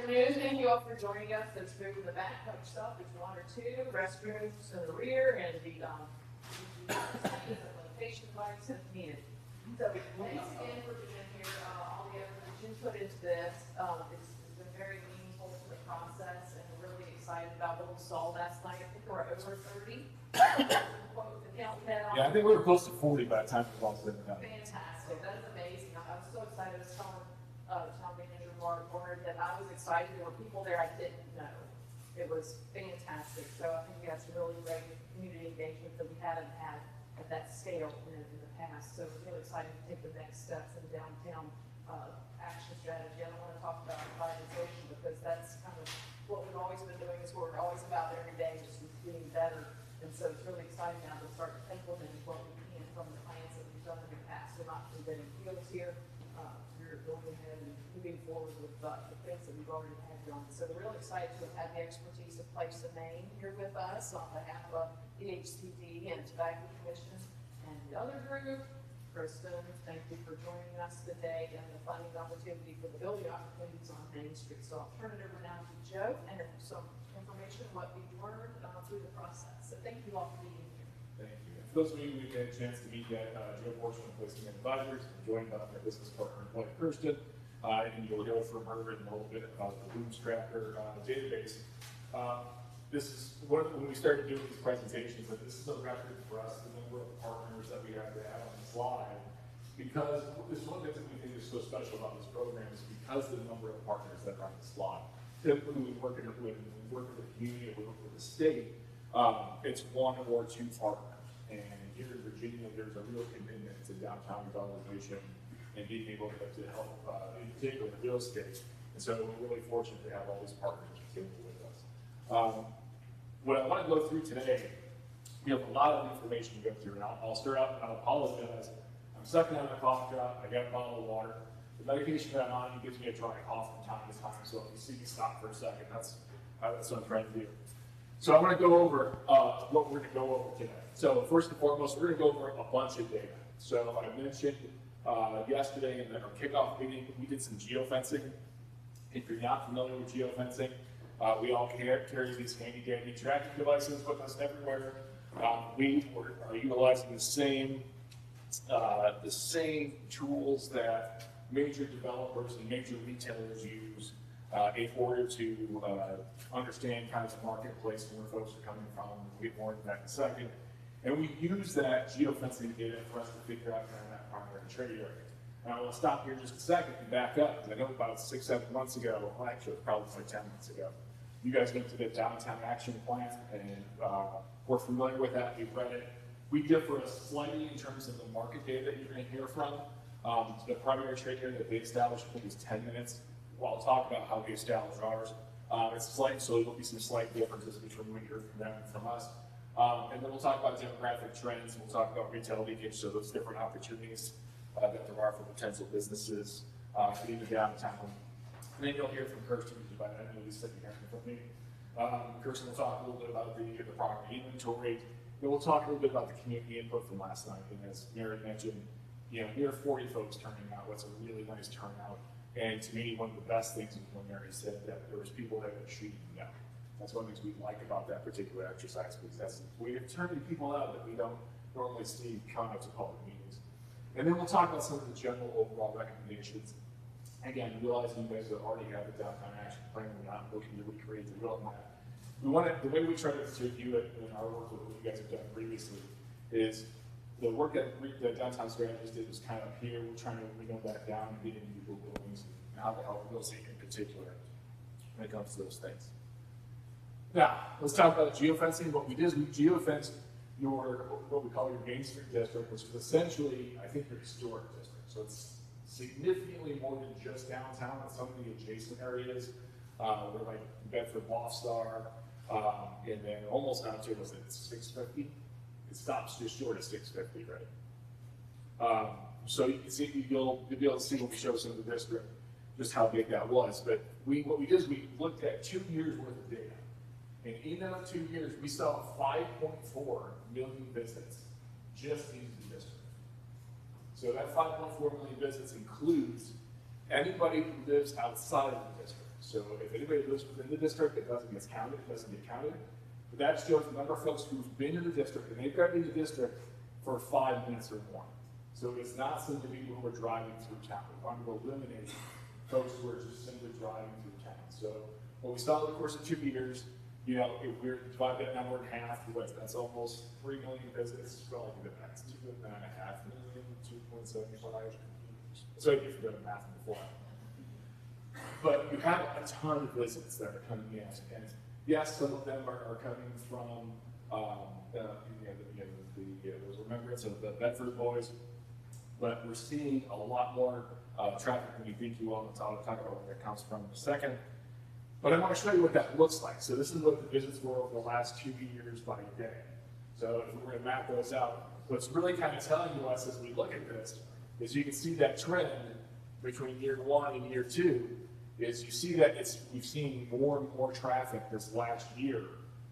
afternoon. Thank you all for joining us. There's food in the back, help yourself. There's one or two restrooms in the rear, and the location bikes if needed. So thanks again for being here. All the effort that you put into this has been very meaningful to the process, and we're really excited about what we saw last night. I think we were over 30. What was the count now? Yeah, I think we were close to 40 by the time it was all said and done. Fantastic. That's amazing. I was so excited. I was telling town manager Mark Warner that I was excited. There were people there I didn't know. It was fantastic. So I think we had some really great community engagement that we haven't had at that scale in the past. So we're really excited to take the next steps in downtown action strategy. I don't want to talk about revitalization because that's kind of what we've always been doing, is what we're always about every day, just getting better. And so it's really exciting now to start implementing what we can from the plans that we've done in the past. We're not forgetting fields here. We're going ahead and moving forward with the things that we've already had done. So we're really excited to have had the expertise of Place of Maine here with us on behalf of the HCD and Tobacco Commission and the other group. Kristen, thank you for joining us today, and the funding opportunity for the building opportunities on Main Street. So I'll turn it over now to Joe and some information what we've learned through the process. So thank you all for being here. Thank you. And for those of you who had a chance to meet yet, Joe Fortune of Placing Advisors, I'm joined by my business partner, Blake Kirsten, and you'll hear from her in a little bit about the Boomstracker database. This is when we started doing these presentations, but this is a record for us, the number of partners that we have to have on the slide, because this is one of the things that we think is so special about this program is because of the number of partners that are on the slide. Typically, we work with the community, we work with the state, it's one or two partners. And here in Virginia, there's a real commitment to downtown revitalization and being able to help, in particular, real estate. And so we're really fortunate to have all these partners continue with us. What I want to go through today, we have a lot of information to go through, and I'll start out, and I'll apologize. I'm sucking on a cough drop, I got a bottle of water. The medication that I'm on gives me a dry cough from time to time, so if you see me stop for a second, that's what I'm trying to do. So I'm going to go over what we're going to go over today. So first and foremost, we're going to go over a bunch of data. So I mentioned yesterday in our kickoff meeting, we did some geofencing. If you're not familiar with geofencing, we all carry these handy dandy tracking devices with us everywhere. We are utilizing the same tools that major developers and major retailers use in order to understand kind of the marketplace and where folks are coming from. We'll get more into that in a second. And we use that geofencing data for us to figure out kind of that primary trade area. Now, I want to stop here just a second and back up, because I know about 6-7 months ago, well, actually, probably like 10 months ago, you guys went to the Downtown Action Plan, and we're familiar with that. We've read it. We differ slightly in terms of the market data that you're going to hear from. The primary trade area that they established, I think, is 10 minutes. Well, I'll talk about how we established ours. It's slight, so there'll be some slight differences between what you heard from them and from us. And then we'll talk about demographic trends. We'll talk about retail leakage, so those different opportunities that there are for potential businesses in the downtown. And then you'll hear from Kirsten, who's about I know he's sitting here from me. Kirsten will talk a little bit about the property inventory. Then we'll talk a little bit about the community input from last night. And as Mary mentioned, near 40 folks turning out. What's a really nice turnout. And to me, one of the best things is when Mary said that there was people that were treating them. That's one of the things we like about that particular exercise, because we're turning people out that we don't normally see come out to public meetings. And then we'll talk about some of the general overall recommendations. Again, realizing you guys already have a downtown action plan, we're not looking to recreate the roadmap. The way we try to view it in our work with what you guys have done previously is the work that the downtown strategist did was kind of here. We're trying to winnow that down and get into people buildings and how to help real estate in particular when it comes to those things. Now, let's talk about geofencing. What we did is we geofenced what we call your Main Street district, which is essentially, I think, your historic district. So it's significantly more than just downtown, but some of the adjacent areas. We're like Bedford, Star, and then almost down to, was it 650? It stops just short of 650, right? So you can see, you'll be able to see when we show some of the district, just how big that was. But what we did is we looked at 2 years worth of data. And in those 2 years, we saw 5.4 million visits just into the district. So that 5.4 million visits includes anybody who lives outside of the district. So if anybody lives within the district, it doesn't get counted, it doesn't get counted. But that shows the number of folks who've been in the district, and they've got to be in the district for 5 minutes or more. So it's not simply people who are driving through town. We want to eliminate folks who are just simply driving through town. So what we saw over the course of 2 years, you know, if we were to divide that number in half, that's almost 3 million visits. Well, I'll give it back. It's 2.5 million, 2.75. So you can go to math before. But you have a ton of visits that are coming in, and yes, some of them are coming from those remembrance of the Bedford boys, but we're seeing a lot more traffic than you think you will, and I'll talk about where that comes from in a second. But I want to show you what that looks like. So this is what the visits were over the last 2 years by day. So if we're going to map those out, what's really kind of telling to us as we look at this is you can see that trend between year 1 and year 2 is you see that we've seen more and more traffic this last year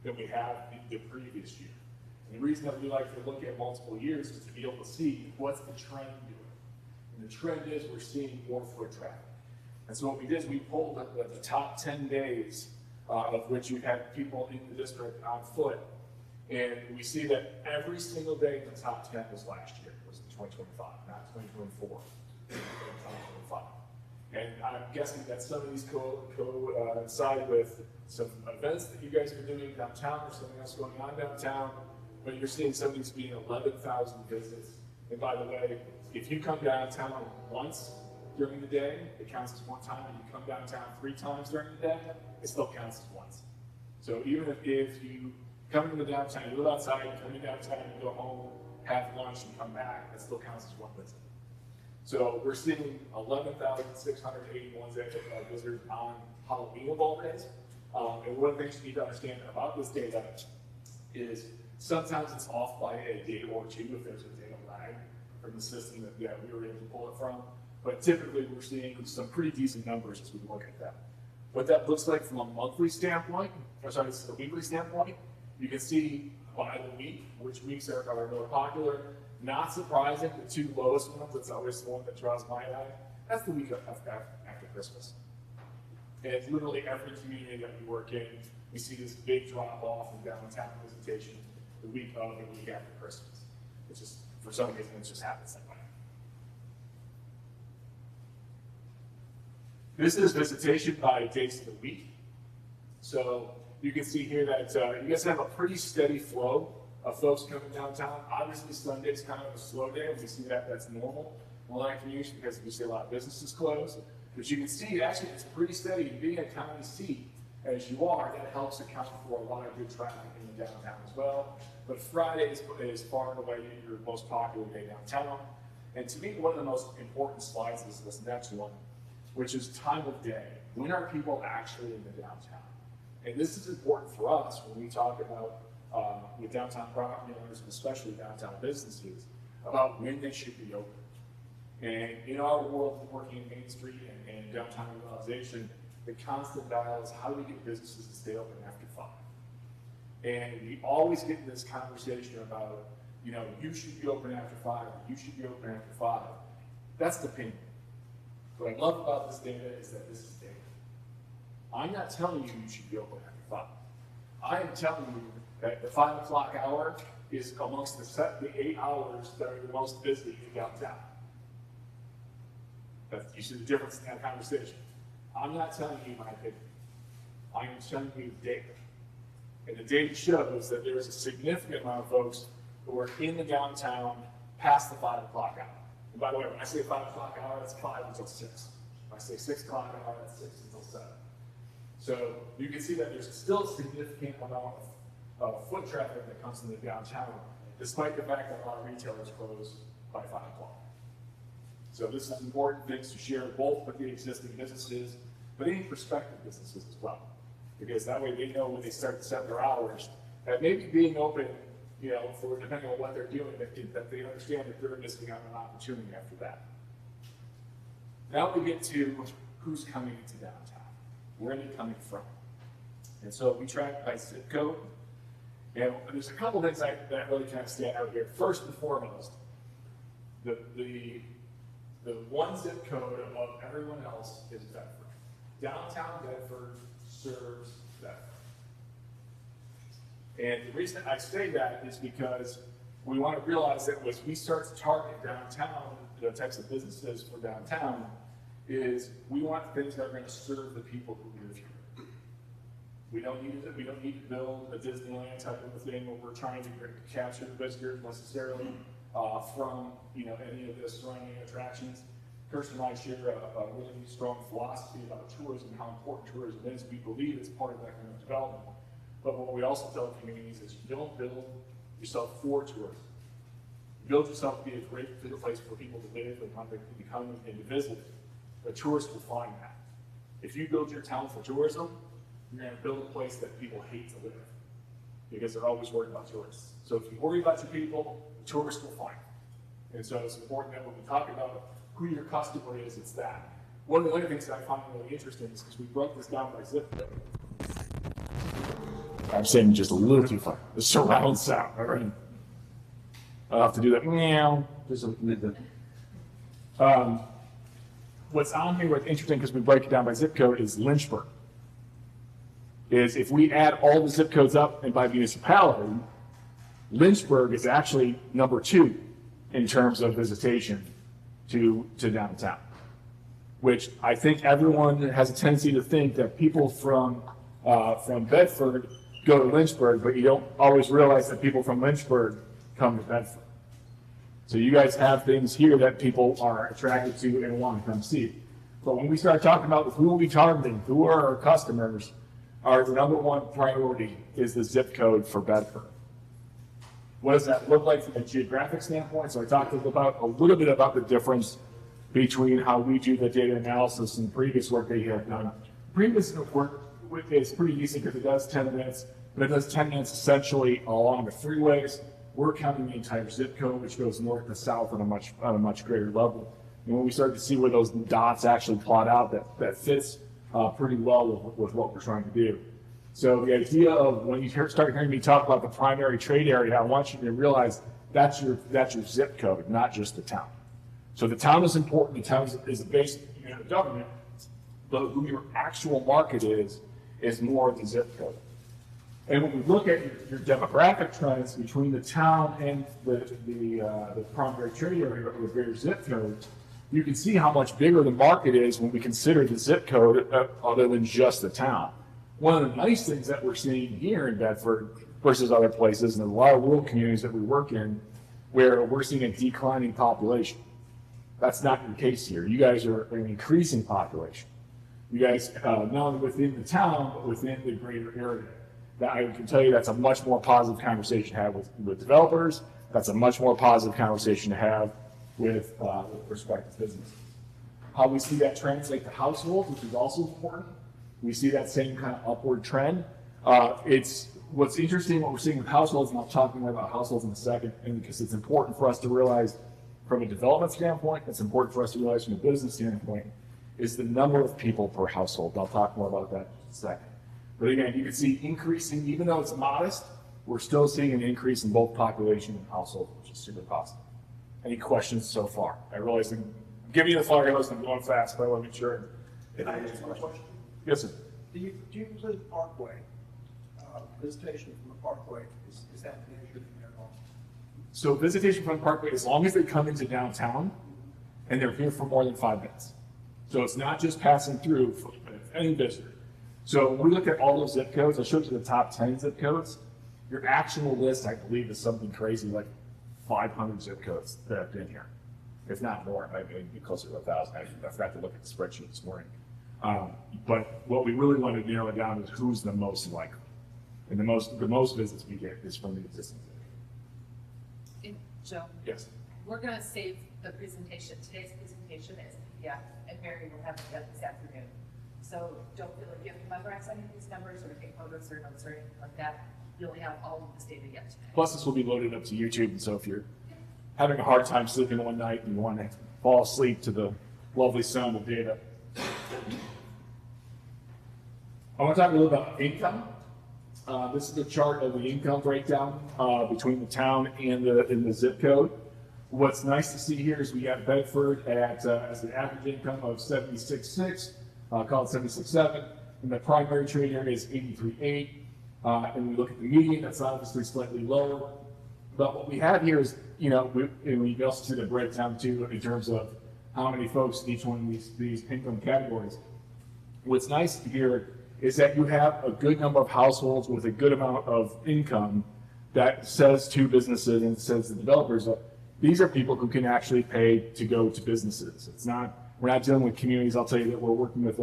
than we have the previous year. And the reason that we like to look at multiple years is to be able to see what's the trend doing. And the trend is we're seeing more foot traffic. And so what we did is we pulled the top 10 days of which you had people in the district on foot. And we see that every single day in the top 10 was last year, was in 2025, not 2024, 2025. And I'm guessing that some of these coincide with some events that you guys are doing downtown or something else going on downtown, but you're seeing some of these being 11,000 visits. And by the way, if you come downtown once during the day, it counts as one time, and you come downtown 3 times during the day, it still counts as once. So even if you come into the downtown, you live outside, you come in downtown, you go home, have lunch, and come back, that still counts as one visit. So we're seeing 11,681 visitors on Halloween of all days. And one of the things you need to understand about this data is sometimes it's off by a day or two if there's a data lag from the system that we were able to pull it from. But typically we're seeing some pretty decent numbers as we look at that. What that looks like from a monthly standpoint, or sorry, this is a weekly standpoint, you can see by the week which weeks are more popular. Not surprising, the 2 lowest ones, that's always the one that draws my eye. That's the week after Christmas. And it's literally every community that we work in, we see this big drop off in downtown visitation the week of and the week after Christmas. It's just, for some reason, it just happens that way. This is visitation by days of the week. So you can see here that you guys have a pretty steady flow of folks coming downtown. Obviously, Sunday's kind of a slow day, and we see that that's normal in a lot of communities because we see a lot of businesses closed. But you can see, actually, it's pretty steady. Being a county seat, as you are, that helps account for a lot of good traffic in the downtown as well. But Friday is far and away your most popular day downtown. And to me, one of the most important slides is this next one, which is time of day. When are people actually in the downtown? And this is important for us when we talk about with downtown property owners, and especially downtown businesses, about when they should be open. And in our world, working in Main Street and downtown revitalization, the constant dial is how do we get businesses to stay open after 5? And we always get in this conversation about, you know, you should be open after 5, you should be open after 5. That's the opinion. What I love about this data is that this is data. I'm not telling you should be open after 5. I am telling you that the 5 o'clock hour is amongst the 8 hours that are the most busy in downtown. You see the difference in that conversation. I'm not telling you my opinion. I am telling you data. And the data shows that there is a significant amount of folks who are in the downtown past the 5 o'clock hour. And by the way, when I say 5 o'clock hour, that's 5 until 6. When I say 6 o'clock hour, that's 6 until 7. So you can see that there's still a significant amount of foot traffic that comes into downtown, despite the fact that a lot of retailers close by 5 o'clock. So this is important things to share both with the existing businesses, but any prospective businesses as well. Because that way they know when they start to set their hours, that maybe being open, you know, for depending on what they're doing, that they understand that they're missing out on an opportunity after that. Now we get to who's coming into downtown. Where are they coming from? And so we track by zip code. And there's a couple things that really kind of stand out here. First and foremost, the one zip code above everyone else is Bedford. downtown Bedford serves Bedford. And the reason I say that is because we want to realize that as we start to target downtown, the types of businesses for downtown, is we want things that are going to serve the people who live here. We don't need to build a Disneyland type of a thing where we're trying to capture the visitors necessarily from any of the surrounding attractions. Kirsten and I share a really strong philosophy about tourism, how important tourism is. We believe it's part of that kind of development. But what we also tell communities is you don't build yourself for tourism. You build yourself to be a great place for people to live and come and to visit. The tourists will find that. If you build your town for tourism, you're going to build a place that people hate to live because they're always worried about tourists. So if you worry about your people, the tourists will find it. And so it's important that when we talk about who your customer is, it's that. One of the other things that I find really interesting is because we broke this down by zip code. I'm saying just a little too far. The surround sound, all right? I'll have to do that. Meow. Just a little bit. What's on here, what's interesting because we break it down by zip code is Lynchburg. Is if we add all the zip codes up and by municipality, Lynchburg is actually number 2 in terms of visitation to downtown, which I think everyone has a tendency to think that people from Bedford go to Lynchburg, but you don't always realize that people from Lynchburg come to Bedford. So you guys have things here that people are attracted to and want to come see. But when we start talking about who are we targeting, who are our customers, our number 1 priority is the zip code for Bedford. What does that look like from a geographic standpoint? So I talked about a little bit about the difference between how we do the data analysis and the previous work they have done. Previous work is pretty easy because it does 10 minutes, but it does 10 minutes essentially along the freeways. We're counting the entire zip code, which goes north to south on a much greater level. And when we start to see where those dots actually plot out, that fits pretty well with what we're trying to do. So the idea of when you start hearing me talk about the primary trade area, I want you to realize that's your zip code, not just the town. So the town is important. The town is a basic unit of government, but who your actual market is more the zip code. And when we look at your demographic trends between the town and the primary trade area with your zip code, you can see how much bigger the market is when we consider the zip code other than just the town. One of the nice things that we're seeing here in Bedford versus other places, and a lot of rural communities that we work in, where we're seeing a declining population. That's not the case here. You guys are an increasing population. You guys, not only within the town, but within the greater area. That I can tell you that's a much more positive conversation to have with developers. That's a much more positive conversation to have with prospective businesses. How we see that translate to households, which is also important. We see that same kind of upward trend. It's what's interesting, what we're seeing with households, and I'll talk more about households in a second, and because it's important for us to realize from a development standpoint, it's important for us to realize from a business standpoint, is the number of people per household. I'll talk more about that in a second. But again, you can see increasing, even though it's modest, we're still seeing an increase in both population and household, which is super positive. Any questions so far? I realize I'm giving you the fire hose and I'm going fast, but I want to make sure. Can I ask a question? Yes, sir. Do you include Parkway, visitation from the Parkway, is that an issue in there at all? So visitation from the Parkway, as long as they come into downtown and they're here for more than 5 minutes. So it's not just passing through for any visitor. So when we look at all those zip codes, I showed you the top 10 zip codes. Your actual list, I believe, is something crazy like 500 zip codes that have been here. If not more, it might be closer to 1,000. I forgot to look at the spreadsheet this morning. But what we really want to narrow it down is who's the most likely. And the most visits we get is from the existing zip code. Joe, Yes. we're going to save the presentation. Today's presentation is PDF, and Mary will have it this afternoon. So don't feel like you have to memorize any of these numbers or take photos or notes or anything like that. You only have all of this data yet today. Plus, this will be loaded up to YouTube, and so if you're having a hard time sleeping one night and you want to fall asleep to the lovely sound of data. I want to talk a little about income. This is a chart of the income breakdown between the town and the zip code. What's nice to see here is we got Bedford at as an average income of $76,600. call it 76.7, and the primary trade area is 83.8. And we look at the median, that's obviously slightly lower. But what we have here is, and we also see the breakdown too in terms of how many folks in each one of these income categories. What's nice here is that you have a good number of households with a good amount of income that says to businesses and says to developers that these are people who can actually pay to go to businesses. We're not dealing with communities. I'll tell you that we're working with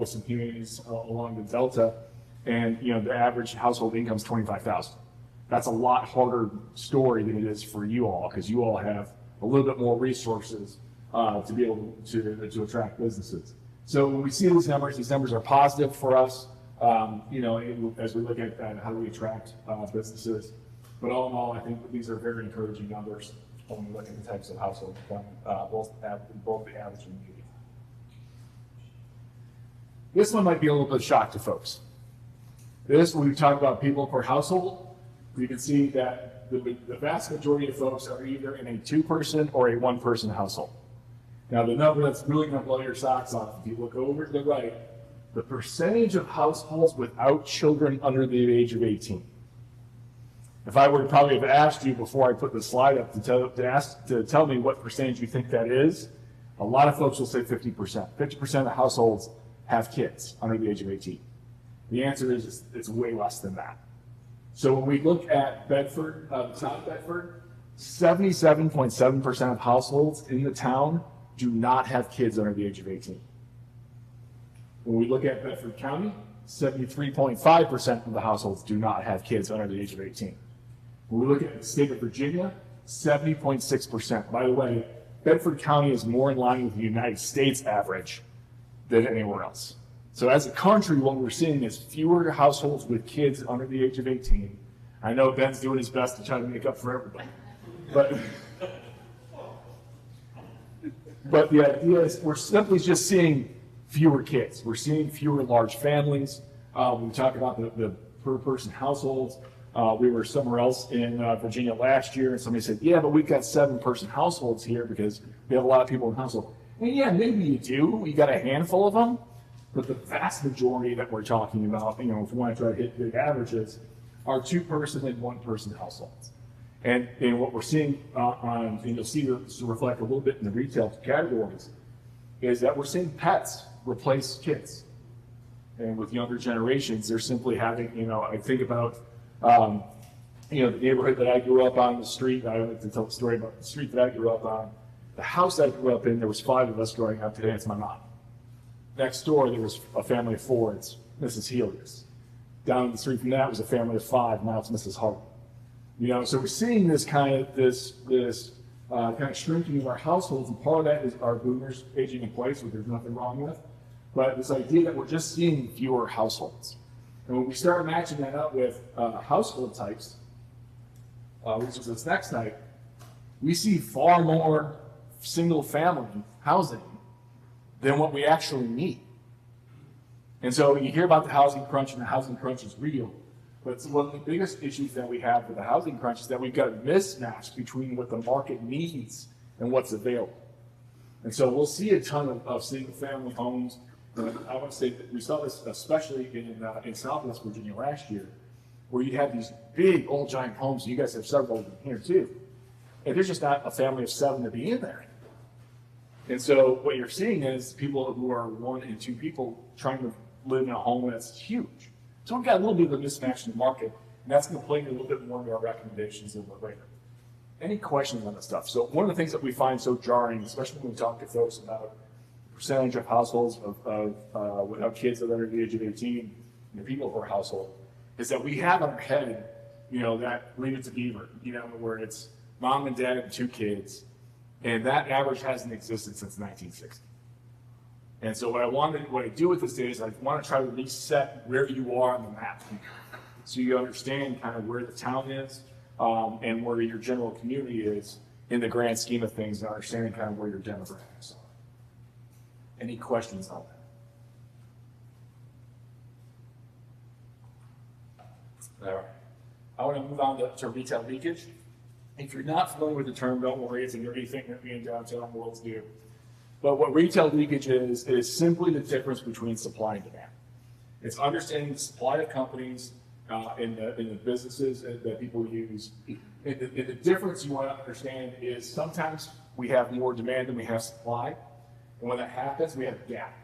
some communities along the Delta, and the average household income is $25,000. That's a lot harder story than it is for you all, because you all have a little bit more resources to be able to attract businesses. So when we see these numbers are positive for us, as we look at how do we attract businesses. But all in all, I think these are very encouraging numbers when we look at the types of households income, both the average and median. This one might be a little bit of shock to folks. When we talk about people per household, you can see that the vast majority of folks are either in a 2-person or a 1-person household. Now, the number that's really going to blow your socks off, if you look over to the right, the percentage of households without children under the age of 18. If I were to probably have asked you before I put the slide up to tell me what percentage you think that is, a lot of folks will say 50%. 50% of households have kids under the age of 18. The answer is it's way less than that. So when we look at Bedford, the town of Bedford, 77.7% of households in the town do not have kids under the age of 18. When we look at Bedford County, 73.5% of the households do not have kids under the age of 18. When we look at the state of Virginia, 70.6%. By the way, Bedford County is more in line with the United States average than anywhere else. So as a country, what we're seeing is fewer households with kids under the age of 18. I know Ben's doing his best to try to make up for everybody. But the idea is we're simply just seeing fewer kids. We're seeing fewer large families. We talk about the per-person households. We were somewhere else in Virginia last year, and somebody said, yeah, but we've got 7-person households here because we have a lot of people in household. And yeah, maybe you do. You got a handful of them. But the vast majority that we're talking about, if we want to try to hit big averages, are 2-person and 1-person households. And what we're seeing and you'll see this reflect a little bit in the retail categories, is that we're seeing pets replace kids. And with younger generations, they're simply having, I think about, the neighborhood that I grew up on, the street. I like to tell the story about the street that I grew up on. The house I grew up in, there was 5 of us growing up. Today it's my mom. Next door, there was a family of 4. It's Mrs. Helios. Down the street from that was a family of 5. Now it's Mrs. Hart. So we're seeing this kind of shrinking of our households, and part of that is our boomers aging in place, which there's nothing wrong with. But this idea that we're just seeing fewer households. And when we start matching that up with household types, which is this next type, we see far more single-family housing than what we actually need. And so you hear about the housing crunch, and the housing crunch is real. But one of the biggest issues that we have with the housing crunch is that we've got a mismatch between what the market needs and what's available. And so we'll see a ton of single-family homes. I want to say that we saw this especially in Southwest Virginia last year, where you have these big old giant homes. You guys have several of them here too. And there's just not a family of 7 to be in there. And so what you're seeing is people who are 1 and 2 people trying to live in a home that's huge. So we've got a little bit of a mismatch in the market, and that's going to play a little bit more into our recommendations a little bit later. Any questions on this stuff? So one of the things that we find so jarring, especially when we talk to folks about the percentage of households without kids that are under the age of 18, people per household, is that we have in our head, that Leave It to Beaver, where it's mom and dad and 2 kids, and that average hasn't existed since 1960. And so what I do with this data is I want to try to reset where you are on the map, so you understand kind of where the town is and where your general community is in the grand scheme of things, and understanding kind of where your demographics are. Any questions on that? All right. I want to move on to retail leakage. If you're not familiar with the term, don't worry, it's a nerdy thing that we in downtown worlds do. But what retail leakage is simply the difference between supply and demand. It's understanding the supply of companies in the businesses that people use. And the difference you want to understand is sometimes we have more demand than we have supply. And when that happens, we have a gap.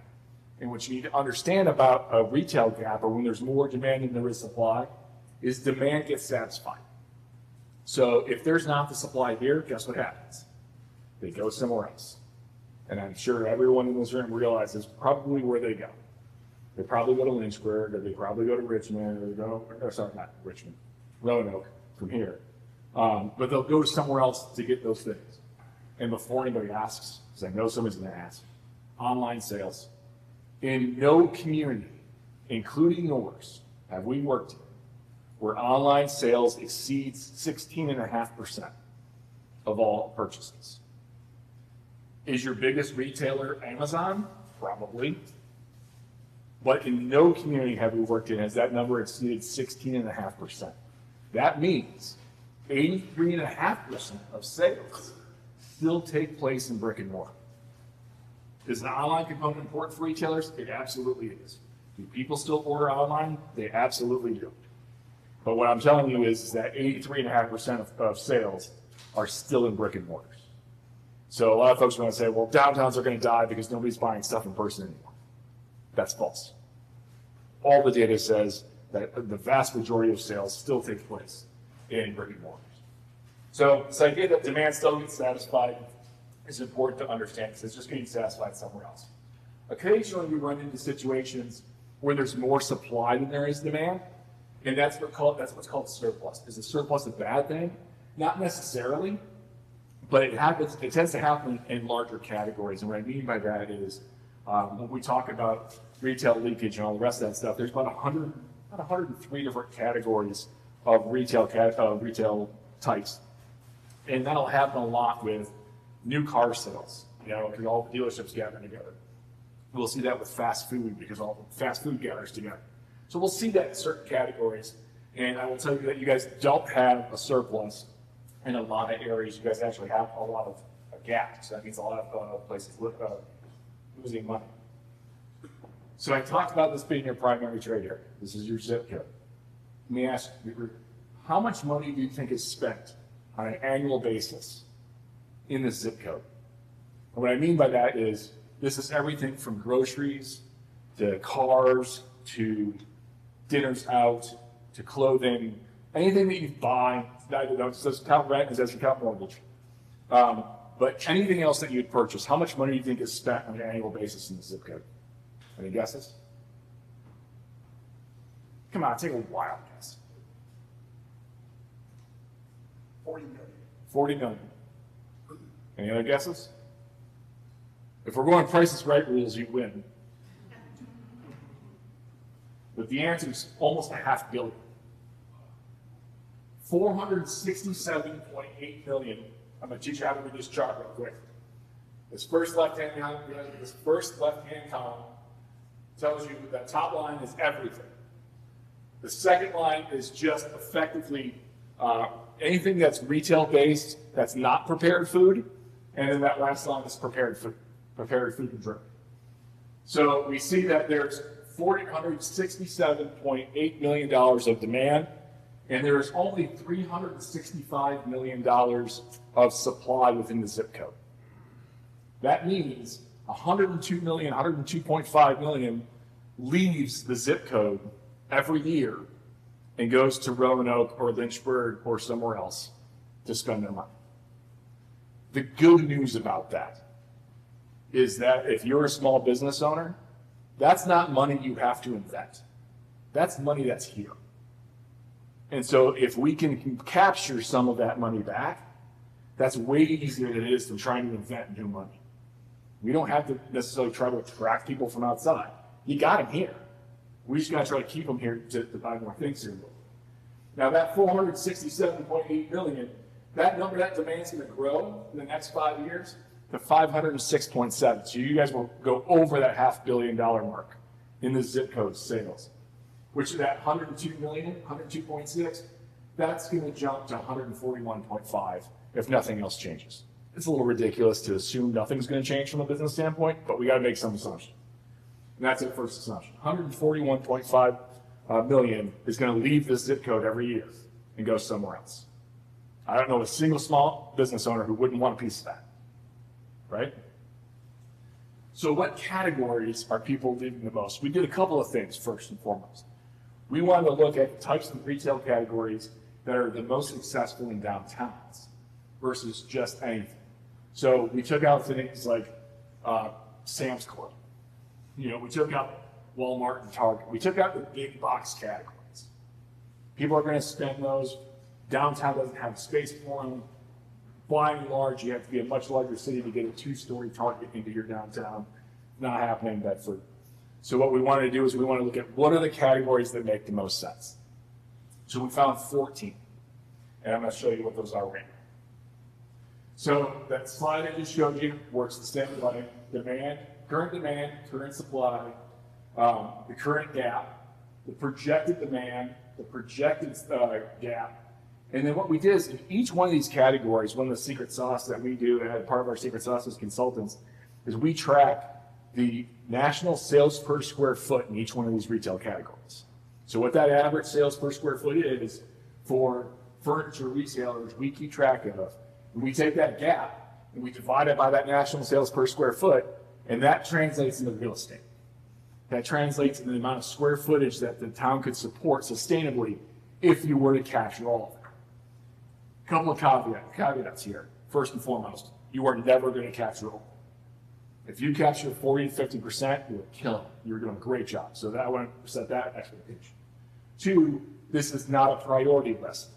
And what you need to understand about a retail gap, or when there's more demand than there is supply, is demand gets satisfied. So if there's not the supply here, guess what happens? They go somewhere else. And I'm sure everyone in this room realizes probably where they go. They probably go to Lynchburg, or they probably go to Richmond, or they go, or sorry, not Richmond, Roanoke from here. But they'll go somewhere else to get those things. And before anybody asks, because I know somebody's going to ask, online sales. In no community, including yours, have we worked in where online sales exceeds 16.5% of all purchases. Is your biggest retailer Amazon? Probably. But in no community have we worked in has that number exceeded 16.5%. That means 83.5% of sales still take place in brick and mortar. Is the online component important for retailers? It absolutely is. Do people still order online? They absolutely do. But what I'm telling you is that 83.5% of sales are still in brick and mortars. So a lot of folks are going to say, well, downtowns are going to die because nobody's buying stuff in person anymore. That's false. All the data says that the vast majority of sales still take place in brick and mortars. So this idea that demand still gets satisfied is important to understand because it's just getting satisfied somewhere else. Occasionally we run into situations where there's more supply than there is demand, and that's what's called surplus. Is a surplus a bad thing? Not necessarily, but it happens. It tends to happen in larger categories, and what I mean by that is when we talk about retail leakage and all the rest of that stuff, there's about 103 different categories of retail types, and that'll happen a lot with new car sales. Because all the dealerships gather together. We'll see that with fast food because all the fast food gathers together. So we'll see that in certain categories, and I will tell you that you guys don't have a surplus in a lot of areas. You guys actually have a lot of gaps. So that means a lot of places losing money. So I talked about this being your primary trade area. This is your zip code. Let me ask you, how much money do you think is spent on an annual basis in this zip code? And what I mean by that is this is everything from groceries to cars to dinners out to clothing, anything that you buy. It doesn't count rent, it doesn't count mortgage. But anything else that you'd purchase, how much money do you think is spent on an annual basis in the zip code? Any guesses? Come on, take a wild guess. 40 million. 40 million. Any other guesses? If we're going Price is Right rules, you win. But the answer is almost $500 million. 467.8 million. I'm going to teach you how to read this chart real quick. This first left-hand column tells you that top line is everything. The second line is just effectively anything that's retail-based that's not prepared food, and then that last line is prepared food and drink. So we see that there's $467.8 million of demand, and there is only $365 million of supply within the zip code. That means 102.5 million leaves the zip code every year and goes to Roanoke or Lynchburg or somewhere else to spend their money. The good news about that is that if you're a small business owner, that's not money you have to invest. That's money that's here. And so if we can capture some of that money back, that's way easier than it is than trying to invent new money. We don't have to necessarily try to attract people from outside. You got them here. We just got to try to keep them here to buy more things here. Now that 467.8 million, that number, that demand's going to grow in the next 5 years to 506.7. So you guys will go over that $500 million mark in the zip code sales, which is that 102 million, 102.6, that's going to jump to 141.5 if nothing else changes. it's a little ridiculous to assume nothing's going to change from a business standpoint, but we got to make some assumption. And that's our first assumption. 141.5 million is going to leave this zip code every year and go somewhere else. I don't know a single small business owner who wouldn't want a piece of that, right? So what categories are people leaving the most? We did a couple of things first and foremost. We wanted to look at the types of retail categories that are the most successful in downtowns versus just anything. So we took out things like Sam's Club. You know, we took out Walmart and Target. We took out the big box categories. People are going to spend those. Downtown doesn't have space for them. By and large, you have to be a much larger city to get a 2-story Target into your downtown. Not happening in Bedford. So what we wanted to do is we want to look at what are the categories that make the most sense. So we found 14. And I'm going to show you what those are right now. So that slide I just showed you works the same way. Demand, current supply, the current gap, the projected demand, the projected gap. And then what we did is in each one of these categories, one of the secret sauce that we do, and part of our secret sauce as consultants, is we track the national sales per square foot in each one of these retail categories. So what that average sales per square foot is for furniture retailers, we keep track of. And we take that gap and we divide it by that national sales per square foot, and that translates into real estate. That translates into the amount of square footage that the town could support sustainably if you were to capture all of it. A couple of caveats here. First and foremost, you are never going to capture all. If you capture 40 to 50%, you're killing it. You're doing a great job. So that I want to set that expectation. 2, this is not a priority list.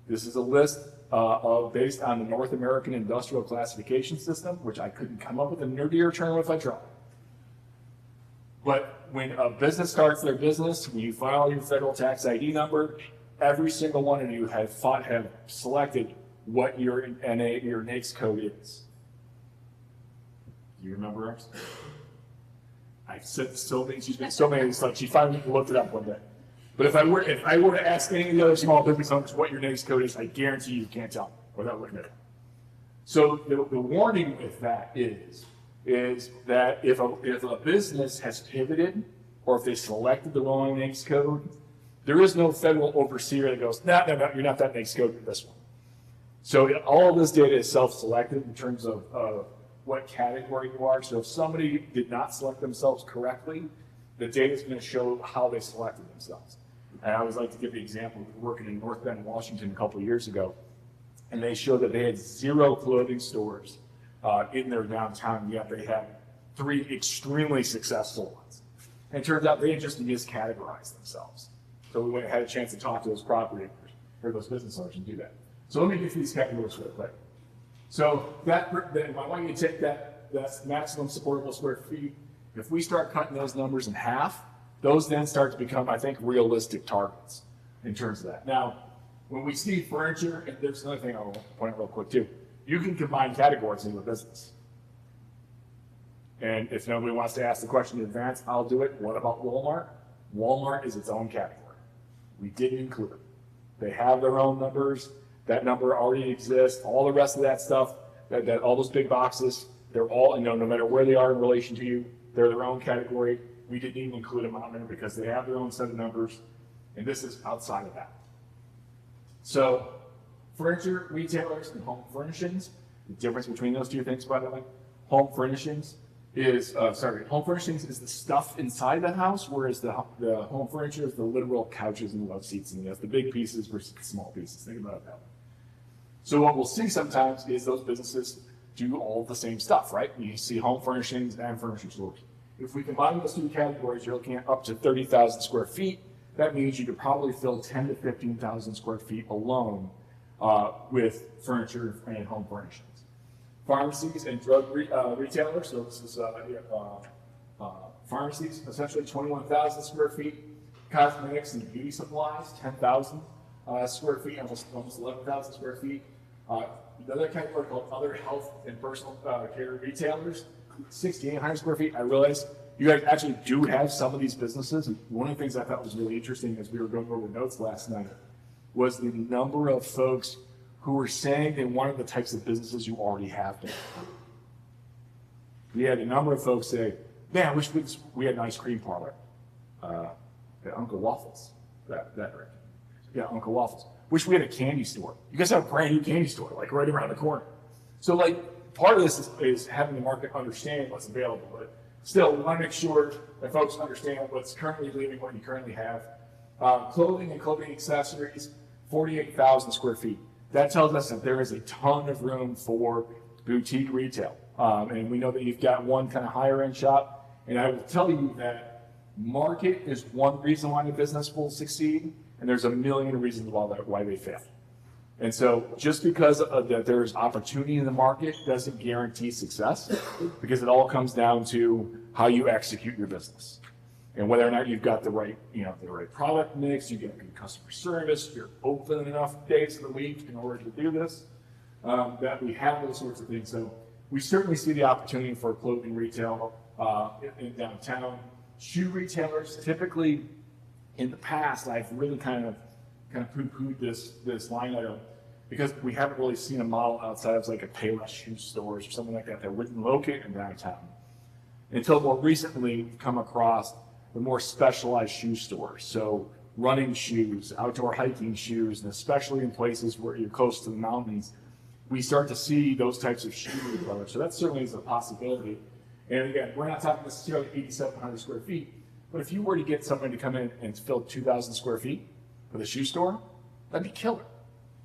This is a list based on the North American Industrial Classification System, which I couldn't come up with a nerdier term if I tried. But when a business starts their business, when you file your federal tax ID number, every single one of you have selected what your NAICS code is. Do you remember ours? I said so many, she's been so many, it's like she finally looked it up one day. But if I were to ask any of the other small business owners what your NAICS code is, I guarantee you can't tell me without looking at it. So the warning with that is that if a business has pivoted or if they selected the wrong NAICS code, there is no federal overseer that goes, no, you're not that NAICS code, you're this one. So all of this data is self-selected in terms of what category you are. So if somebody did not select themselves correctly, the data is going to show how they selected themselves. And I always like to give the example of working in North Bend, Washington a couple of years ago, and they showed that they had 0 clothing stores in their downtown, yet they had 3 extremely successful ones. And it turns out they had just miscategorized themselves. So we had a chance to talk to those property owners or those business owners and do that. So let me get through these categories real quick. So I want you to take that maximum supportable square feet. If we start cutting those numbers in half, those then start to become, I think, realistic targets in terms of that. Now, when we see furniture, and there's another thing I'll point out real quick too. You can combine categories into a business. And if nobody wants to ask the question in advance, I'll do it. What about Walmart? Walmart is its own category. We didn't include it. They have their own numbers. That number already exists. All the rest of that stuff, all those big boxes, they're all, no matter where they are in relation to you, they're their own category. We didn't even include them on there because they have their own set of numbers, and this is outside of that. So, furniture, retailers, and home furnishings, the difference between those two things, by the way, home furnishings is the stuff inside the house, whereas the home furniture is the literal couches and love seats, and that's the big pieces versus the small pieces. Think about it that way. So what we'll see sometimes is those businesses do all the same stuff, right? You see home furnishings and furniture stores. If we combine those 2 categories, you're looking at up to 30,000 square feet. That means you could probably fill 10 to 15,000 square feet alone with furniture and home furnishings. Pharmacies and drug retailers, so this is pharmacies, essentially 21,000 square feet. Cosmetics and beauty supplies, 10,000 square feet, almost 11,000 square feet. Another category called other health and personal care retailers, 6,800 square feet. I realize you guys actually do have some of these businesses. And one of the things I thought was really interesting as we were going over the notes last night was the number of folks who were saying they wanted the types of businesses you already have there. We had a number of folks say, man, I wish we had an ice cream parlor at Uncle Waffles. That right. Yeah, Uncle Waffles. Wish we had a candy store. You guys have a brand new candy store, like right around the corner. So like part of this is having the market understand what's available, but still we want to make sure that folks understand what's currently leaving, what you currently have. Clothing and clothing accessories, 48,000 square feet. That tells us that there is a ton of room for boutique retail. And we know that you've got one kind of higher end shop. And I will tell you that market is one reason why the business will succeed. And there's a million reasons why they fail. And so just because that there's opportunity in the market doesn't guarantee success, because it all comes down to how you execute your business. And whether or not you've got the right product mix, you get good customer service, you're open enough days of the week in order to do this, that we have those sorts of things. So we certainly see the opportunity for clothing retail in downtown. Shoe retailers, typically in the past, I've really kind of poo-pooed this line item because we haven't really seen a model outside of like a Payless shoe stores or something like that wouldn't locate in downtown. Until more recently, we've come across the more specialized shoe stores. So running shoes, outdoor hiking shoes, and especially in places where you're close to the mountains, we start to see those types of shoe retailers. So that certainly is a possibility. And again, we're not talking necessarily 8,700 square feet, but if you were to get somebody to come in and fill 2,000 square feet with a shoe store, that'd be killer.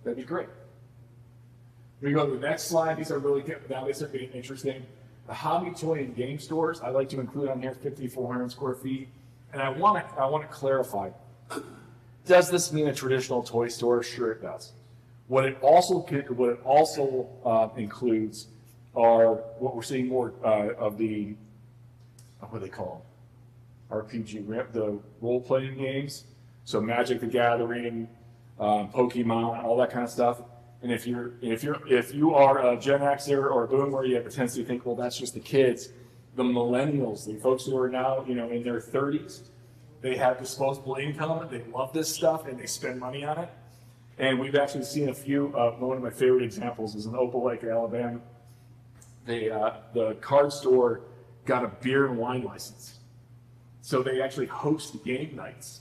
That'd be great. We go to the next slide. These are getting interesting. The hobby, toy, and game stores, I like to include on here 5,400 square feet. And I want to clarify, does this mean a traditional toy store? Sure it does. What it also includes are what we're seeing more of the, what do they call them? RPG, the role-playing games. So Magic the Gathering, Pokemon, all that kind of stuff. And if you are a Gen Xer or a Boomer, you have a tendency to think, well, that's just the kids. The millennials, the folks who are now, in their 30s, they have disposable income, they love this stuff, and they spend money on it. And we've actually seen a few. One of my favorite examples is in Opal Lake, Alabama. The card store got a beer and wine license, so they actually host game nights,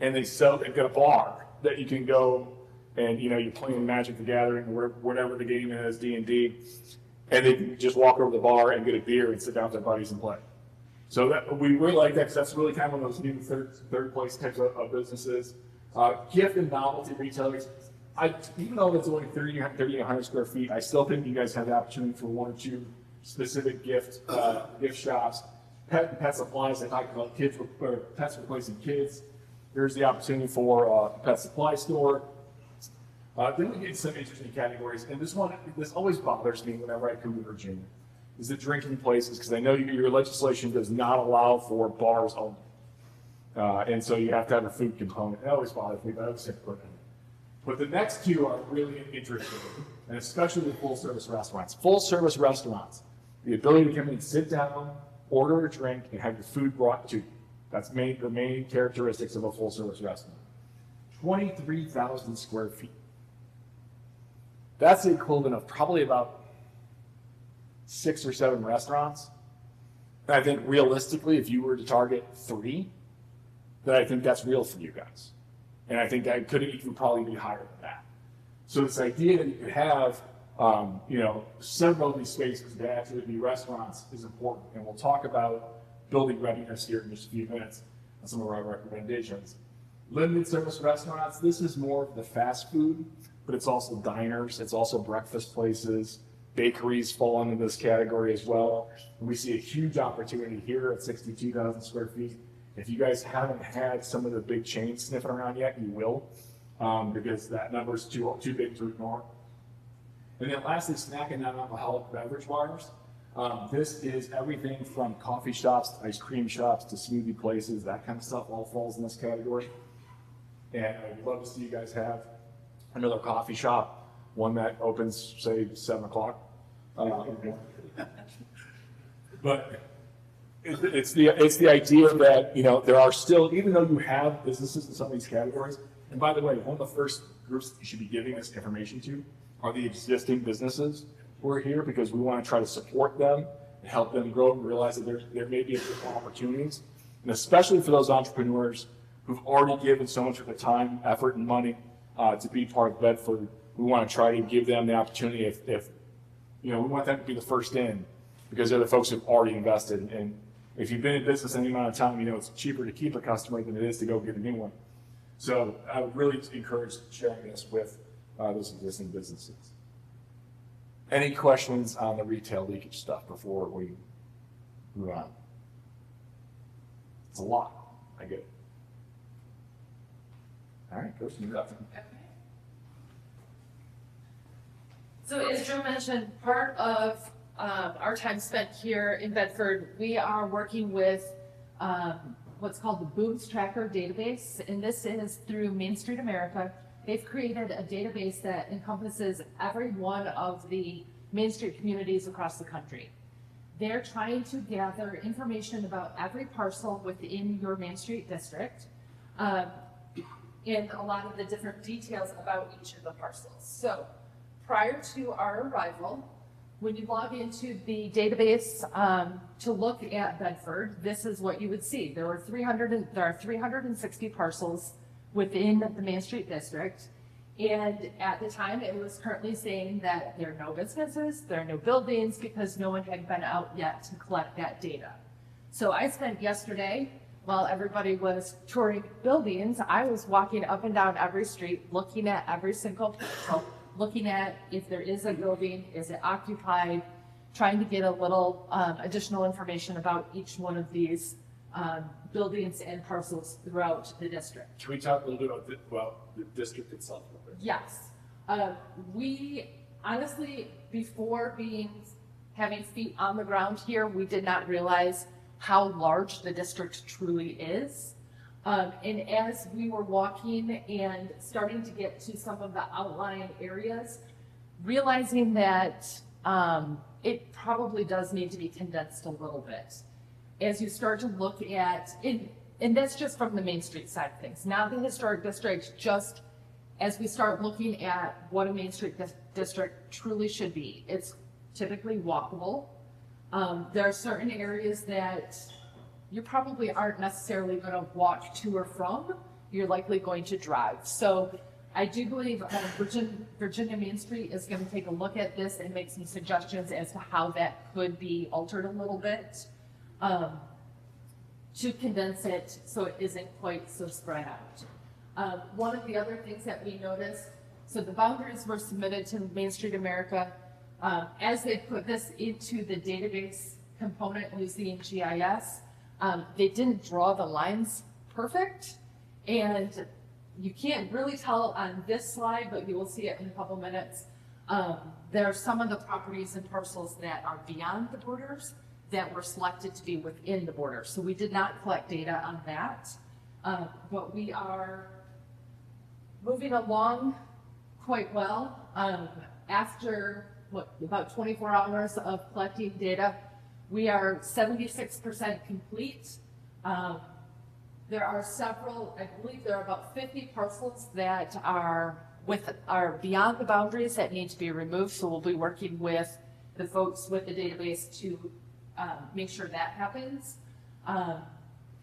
and they've got a bar that you can go and you're playing Magic the Gathering or whatever the game is, D&D. And they can just walk over to the bar and get a beer and sit down with their buddies and play. So we really like that because that's really kind of one of those new third place types of businesses. Gift and novelty retailers, even though it's only 3,100 square feet, I still think you guys have the opportunity for one or two specific gift shops. Pet supplies, I talked about pets replacing kids. There's the opportunity for a pet supply store. Then we get some interesting categories, and this always bothers me whenever I come to Virginia, is the drinking places, because I know your legislation does not allow for bars only. And so you have to have a food component. That always bothers me, but I would say put it in. But the next two are really interesting, and especially with full-service restaurants. Full-service restaurants, the ability to come in and sit down, order a drink, and have your food brought to you. That's the main characteristics of a full-service restaurant. 23,000 square feet. That's the equivalent of probably about 6 or 7 restaurants. And I think realistically, if you were to target 3, then I think that's real for you guys. And I think that could even probably be higher than that. So this idea that you could have, several of these spaces that actually be restaurants is important. And we'll talk about building readiness here in just a few minutes on some of our recommendations. Limited service restaurants, this is more of the fast food, but it's also diners, it's also breakfast places, bakeries fall into this category as well. And we see a huge opportunity here at 62,000 square feet. If you guys haven't had some of the big chains sniffing around yet, you will, because that number is too big to ignore. And then lastly, snack and non-alcoholic beverage bars. This is everything from coffee shops to ice cream shops to smoothie places, that kind of stuff all falls in this category. And I'd love to see you guys have another coffee shop, one that opens, say, 7 o'clock. But it's the idea that, there are still, even though you have businesses in some of these categories, and by the way, one of the first groups that you should be giving this information to are the existing businesses who are here, because we want to try to support them and help them grow and realize that there may be additional opportunities. And especially for those entrepreneurs who've already given so much of their time, effort, and money to be part of Bedford, we want to try to give them the opportunity if we want them to be the first in, because they're the folks who've already invested. And if you've been in business any amount of time, it's cheaper to keep a customer than it is to go get a new one. So I would really encourage sharing this with those existing businesses. Any questions on the retail leakage stuff before we move on? It's a lot. I get it. All right, go to nothing. Okay. So as Joe mentioned, part of our time spent here in Bedford, we are working with what's called the Booms Tracker database, and this is through Main Street America. They've created a database that encompasses every one of the Main Street communities across the country. They're trying to gather information about every parcel within your Main Street district, and a lot of the different details about each of the parcels. So prior to our arrival, when you log into the database to look at Bedford, this is what you would see. There are 360 parcels within the Main Street district. And at the time, it was currently saying that there are no businesses, there are no buildings, because no one had been out yet to collect that data. So I spent yesterday, while everybody was touring buildings, I was walking up and down every street, looking at every single parcel, looking at if there is a building, is it occupied, trying to get a little additional information about each one of these buildings and parcels throughout the district. Can we talk a little bit about the district itself? Yes. We honestly, before having feet on the ground here, we did not realize how large the district truly is. And as we were walking and starting to get to some of the outlying areas, realizing that it probably does need to be condensed a little bit. As you start to look at, and that's just from the Main Street side of things. Now the historic district, just as we start looking at what a Main Street district truly should be, it's typically walkable. There are certain areas that you probably aren't necessarily going to walk to or from. You're likely going to drive. So I do believe Virginia Main Street is going to take a look at this and make some suggestions as to how that could be altered a little bit to condense it so it isn't quite so spread out. One of the other things that we noticed, so the boundaries were submitted to Main Street America. As they put this into the database component using GIS, they didn't draw the lines perfect, and you can't really tell on this slide, but you will see it in a couple minutes. There are some of the properties and parcels that are beyond the borders that were selected to be within the borders. So we did not collect data on that, but we are moving along quite well. After about 24 hours of collecting data, we are 76% complete. There are several, I believe there are about 50 parcels that are beyond the boundaries that need to be removed. So we'll be working with the folks with the database to make sure that happens.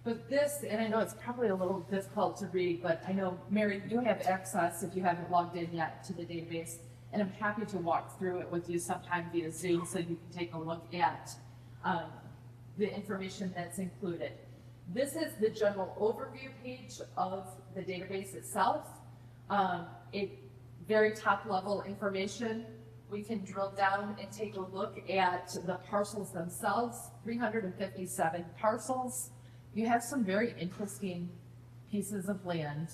But this, and I know it's probably a little difficult to read, but I know, Mary, you have access if you haven't logged in yet to the database, and I'm happy to walk through it with you sometime via Zoom so you can take a look at the information that's included. This is the general overview page of the database itself. Very top level information. We can drill down and take a look at the parcels themselves, 357 parcels. You have some very interesting pieces of land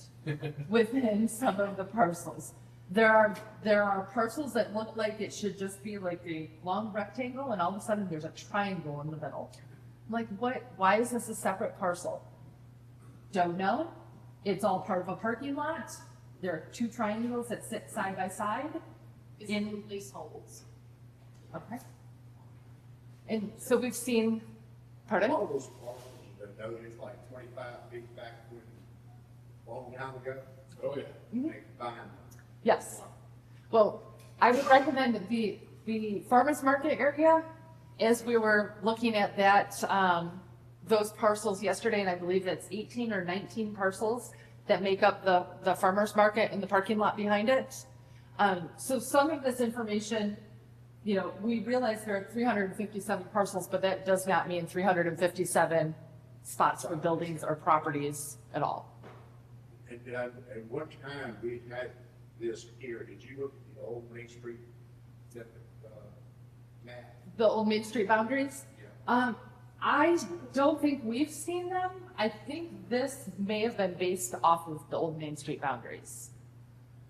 within some of the parcels. There are parcels that look like it should just be like a long rectangle, and all of a sudden there's a triangle in the middle. Like, what? Why is this a separate parcel? Don't know. It's all part of a parking lot. There are two triangles that sit side by side. In leaseholds. Okay. And so we've seen, pardon? All those parcels that noted like 25 feet back when, a long time ago. Oh, yeah. They combined. Yes. Well, I would recommend the farmer's market area, as we were looking at that, those parcels yesterday, and I believe it's 18 or 19 parcels that make up the farmer's market and the parking lot behind it. So some of this information, you know, we realize there are 357 parcels, but that does not mean 357 spots for buildings or properties at all. And at what time we had this here, did you look at the old Main Street, map? The old Main Street boundaries? Yeah. I don't think we've seen them. I think this may have been based off of the old Main Street boundaries,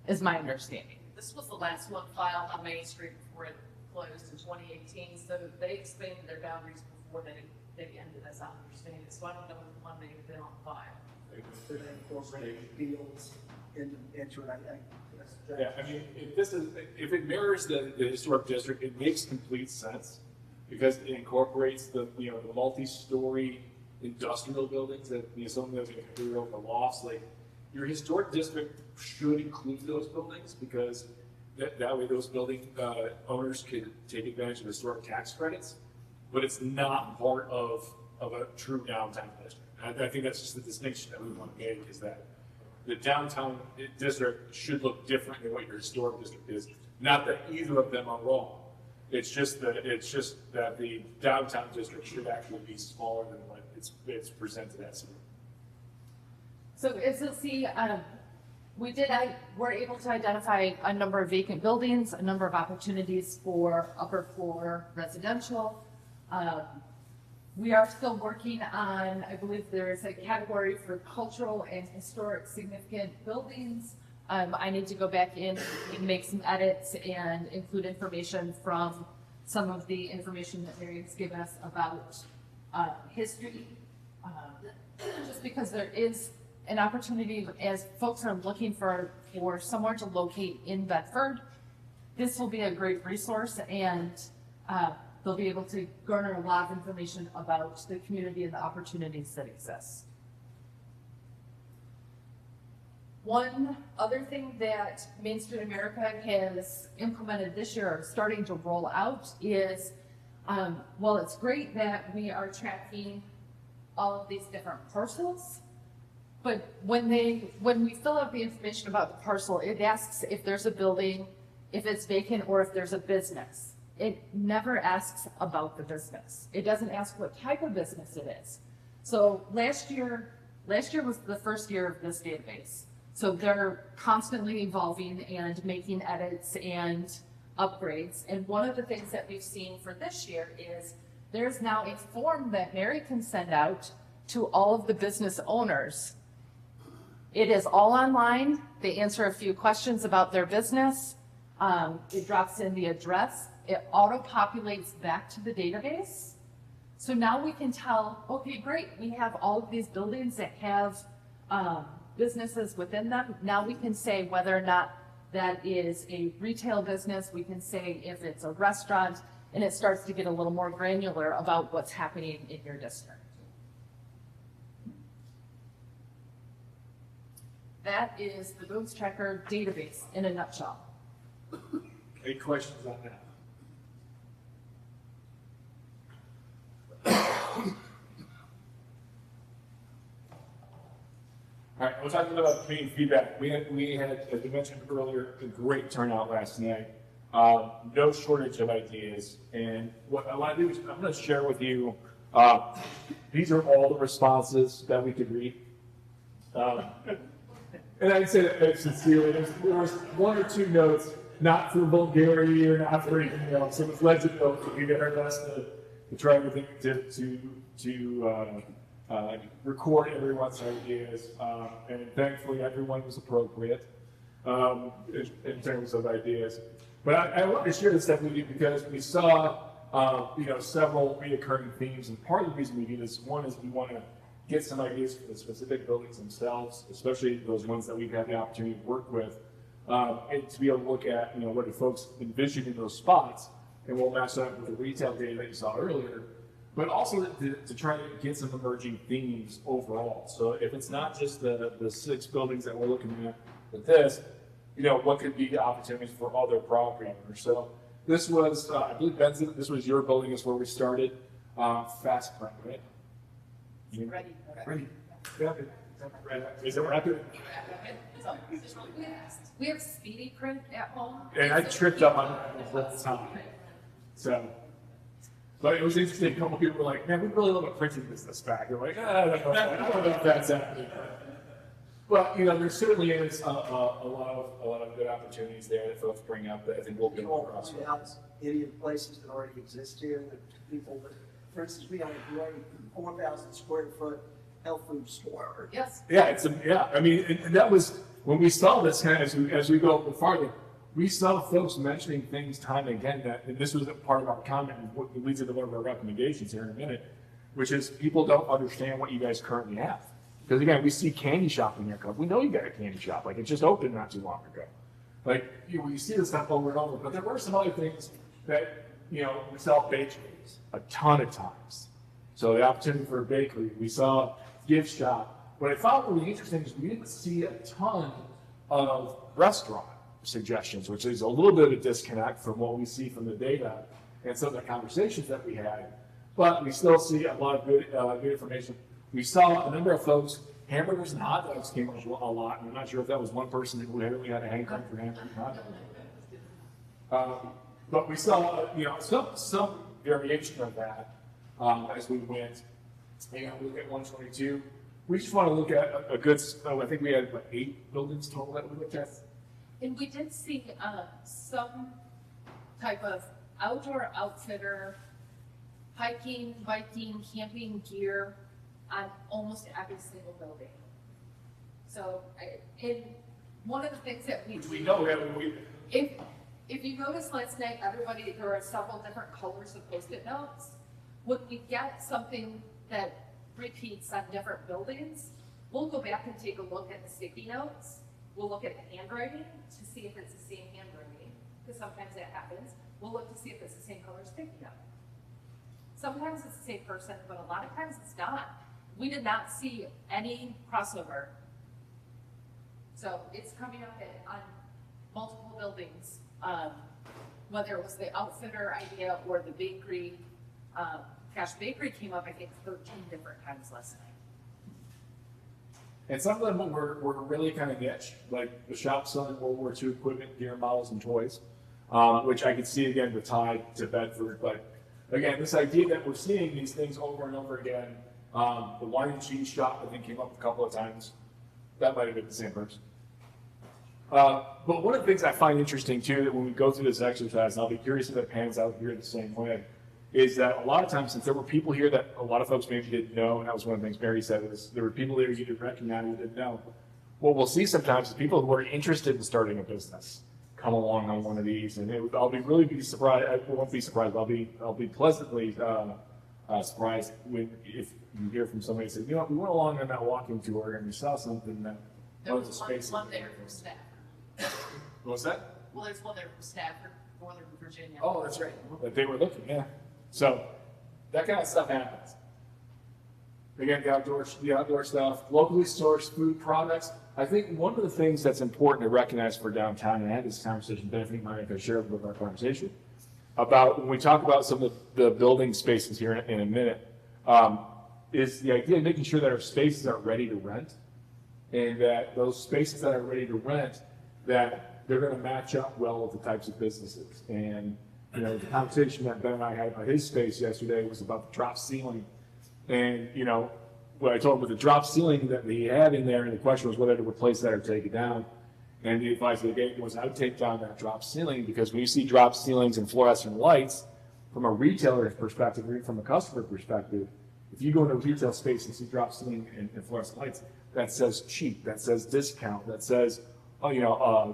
is my understanding. This was the last one filed on Main Street before it closed in 2018, so they expanded their boundaries before they ended, as I understand it. So I don't know if one may have been on file. So they incorporate fields into it, I guess. Yeah, I mean, if it mirrors the historic district, it makes complete sense because it incorporates the multi-story industrial buildings that, some of those can over the lofts. Like, your historic district should include those buildings because that way those building owners can take advantage of historic tax credits, but it's not part of a true downtown district. I think that's just the distinction that we want to make, is that the downtown district should look different than what your historic district is. Not that either of them are wrong. It's just that the downtown district should actually be smaller than what it's presented as. So as you'll see, we're able to identify a number of vacant buildings, a number of opportunities for upper floor residential. We are still working on, I believe there is a category for cultural and historic significant buildings. I need to go back in and make some edits and include information from some of the information that Mary's given us about history. Just because there is an opportunity, as folks are looking for somewhere to locate in Bedford, this will be a great resource, and they'll be able to garner a lot of information about the community and the opportunities that exist. One other thing that Main Street America has implemented this year, or starting to roll out, is while it's great that we are tracking all of these different parcels, but when we fill out the information about the parcel, it asks if there's a building, if it's vacant, or if there's a business. It never asks about the business. It doesn't ask what type of business it is. So last year was the first year of this database. So they're constantly evolving and making edits and upgrades. And one of the things that we've seen for this year is there's now a form that Mary can send out to all of the business owners. It is all online. They answer a few questions about their business. It drops in the address. It auto-populates back to the database. So now we can tell, okay, great, we have all of these buildings that have businesses within them. Now we can say whether or not that is a retail business. We can say if it's a restaurant, and it starts to get a little more granular about what's happening in your district. That is the Booms Tracker database in a nutshell. Any questions on that? All right, we're talking about community feedback. We had, as we mentioned earlier, a great turnout last night. No shortage of ideas. And what I want to do is I'm going to share with you, these are all the responses that we could read. And I'd say that very sincerely. There was one or two notes, not for vulgarity or not for anything else. It was legible. We did our best to try everything to record everyone's ideas, and thankfully everyone was appropriate in terms of ideas. But I want to share this stuff with you because we saw several reoccurring themes, and part of the reason we do this, one is we want to get some ideas for the specific buildings themselves, especially those ones that we've had the opportunity to work with, and to be able to look at what do folks envision in those spots, and we'll match that with the retail data that you saw earlier. But also to try to get some emerging themes overall. So if it's not just the 6 buildings that we're looking at with this, what could be opportunities for other property owners. So this was, I believe, Benson, this was your building is where we started. Fast print, right? Ready. Ready? Is it rapid? So, just really fast. We have speedy print at home. And I tripped up on it the whole time. So, but it was interesting. A couple people were like, "Man, we really love a printing business back." They're like, "I don't know if that's happening." But there certainly is a lot of good opportunities there that folks bring up that I think we'll be able to cross. Any of the places that already exist here, that people that, for instance, we have a great 4,000 square foot health food store. Yes. Yeah, I mean, and that was when we saw this kind of as we go farther. We saw folks mentioning things time and again that, and this was a part of our comment, and what leads into one of our recommendations here in a minute, which is people don't understand what you guys currently have. Because again, we see candy shop in your club. We know you got a candy shop, like it just opened not too long ago. Like you see this stuff over and over, but there were some other things that we saw bakeries a ton of times. So the opportunity for a bakery, we saw gift shop. What I found really interesting is we didn't see a ton of restaurant suggestions, which is a little bit of a disconnect from what we see from the data and some of the conversations that we had. But we still see a lot of good information. We saw a number of folks, hamburgers and hot dogs came up a lot. I'm not sure if that was one person who really had a hankering for hamburgers and hot dogs. But we saw, some variation of that as we went. We look at 122. We just want to look at a good, I think we had 8 buildings total that we looked at. And we did see some type of outdoor outfitter, hiking, biking, camping gear on almost every single building. So, and one of the things that We know that we. if you noticed last night, there are several different colors of Post-it notes. When we get something that repeats on different buildings, we'll go back and take a look at the sticky notes. We'll look at the handwriting to see if it's the same handwriting, because sometimes that happens. We'll look to see if it's the same color sticky note. Sometimes it's the same person, but a lot of times it's not. We did not see any crossover. So it's coming up on multiple buildings, whether it was the outfitter idea or the bakery. Cash Bakery came up, I think, 13 different times last night. And some of them were really kind of niche, like the shop selling World War II equipment, gear models, and toys, which I could see again the tie to Bedford. But again, this idea that we're seeing these things over and over again. The wine and cheese shop, I think, came up a couple of times. That might have been the same person. But one of the things I find interesting too, that when we go through this exercise, and I'll be curious if it pans out here the same way, is that a lot of times, since there were people here that a lot of folks maybe didn't know, and that was one of the things Mary said, is there were people there you didn't recognize or didn't know. What we'll see sometimes is people who are interested in starting a business come along on one of these, and I'll be really surprised. I won't be surprised. I'll be pleasantly surprised if you hear from somebody who says, we went along on that walking tour and we saw something that There was a was space. one there from Stafford. What was that? Well, there's one there from Stafford, Northern Virginia. Oh, that's right. But they were looking, yeah. So that kind of stuff happens. Again, the outdoor stuff, locally sourced food products. I think one of the things that's important to recognize for downtown, and I had this conversation, Ben, I think Mike could share with our conversation, about when we talk about some of the building spaces here in a minute, is the idea of making sure that our spaces are ready to rent, and that those spaces that are ready to rent, that they're going to match up well with the types of businesses. And the conversation that Ben and I had about his space yesterday was about the drop ceiling. And what I told him with the drop ceiling that he had in there, and the question was whether to replace that or take it down. And the advice they gave was I would take down that drop ceiling, because when you see drop ceilings and fluorescent lights, from a retailer's perspective, or even from a customer perspective, if you go into a retail space and see drop ceiling and fluorescent lights, that says cheap, that says discount, that says,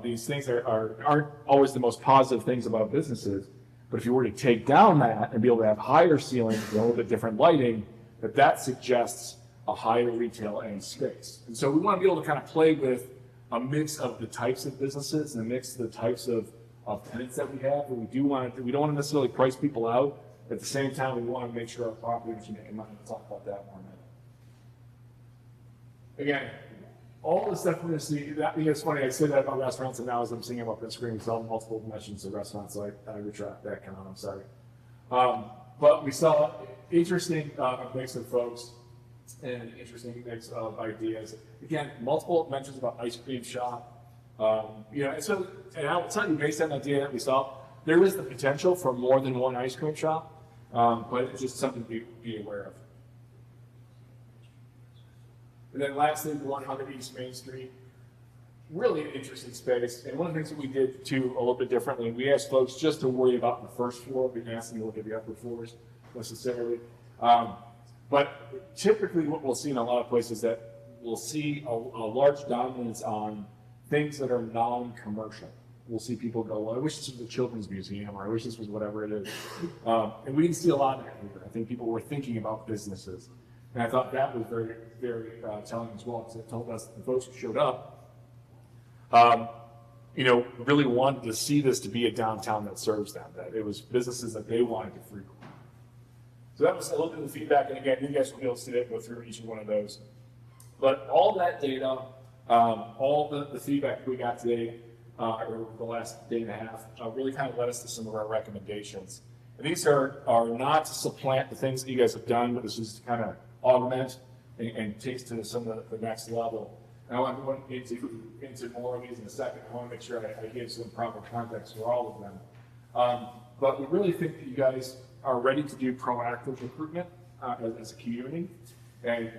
these things aren't always the most positive things about businesses. But if you were to take down that and be able to have higher ceilings and a little bit different lighting, that suggests a higher retail end space. And so we want to be able to kind of play with a mix of the types of businesses and a mix of the types of tenants that we have. And we don't want to necessarily price people out. At the same time, we want to make sure our property is making money. We'll talk about that more in a minute. Again, all the stuff we're gonna see, that, it's funny, I said that about restaurants, and now as I'm seeing them up on the screen, we saw multiple mentions of restaurants, so I retract that comment, I'm sorry. But we saw interesting mix of folks and an interesting mix of ideas. Again, multiple mentions about ice cream shop. You know, and I will tell you, based on the idea that we saw, there is the potential for more than one ice cream shop, but it's just something to be aware of. And then lastly, 100 East Main Street. Really an interesting space. And one of the things that we did too, a little bit differently, we asked folks just to worry about the first floor. We didn't ask them to look at the upper floors necessarily. But typically what we'll see in a lot of places that we'll see a large dominance on things that are non-commercial. We'll see people go, well, I wish this was a children's museum, or I wish this was whatever it is. And we didn't see a lot of that here. I think people were thinking about businesses. And I thought that was very, very telling as well, because it told us the folks who showed up, you know, really wanted to see this to be a downtown that serves them, that it was businesses that they wanted to frequent. So that was a little bit of the feedback, and again, you guys will be able to today go through each one of those. But all that data, all the feedback we got today, over the last day and a half, really kind of led us to some of our recommendations. And these are not to supplant the things that you guys have done, but this is to kind of augment and take to some of the next level. And I want to go into more of these in a second. I want to make sure I give some proper context for all of them. But we really think that you guys are ready to do proactive recruitment as a community, and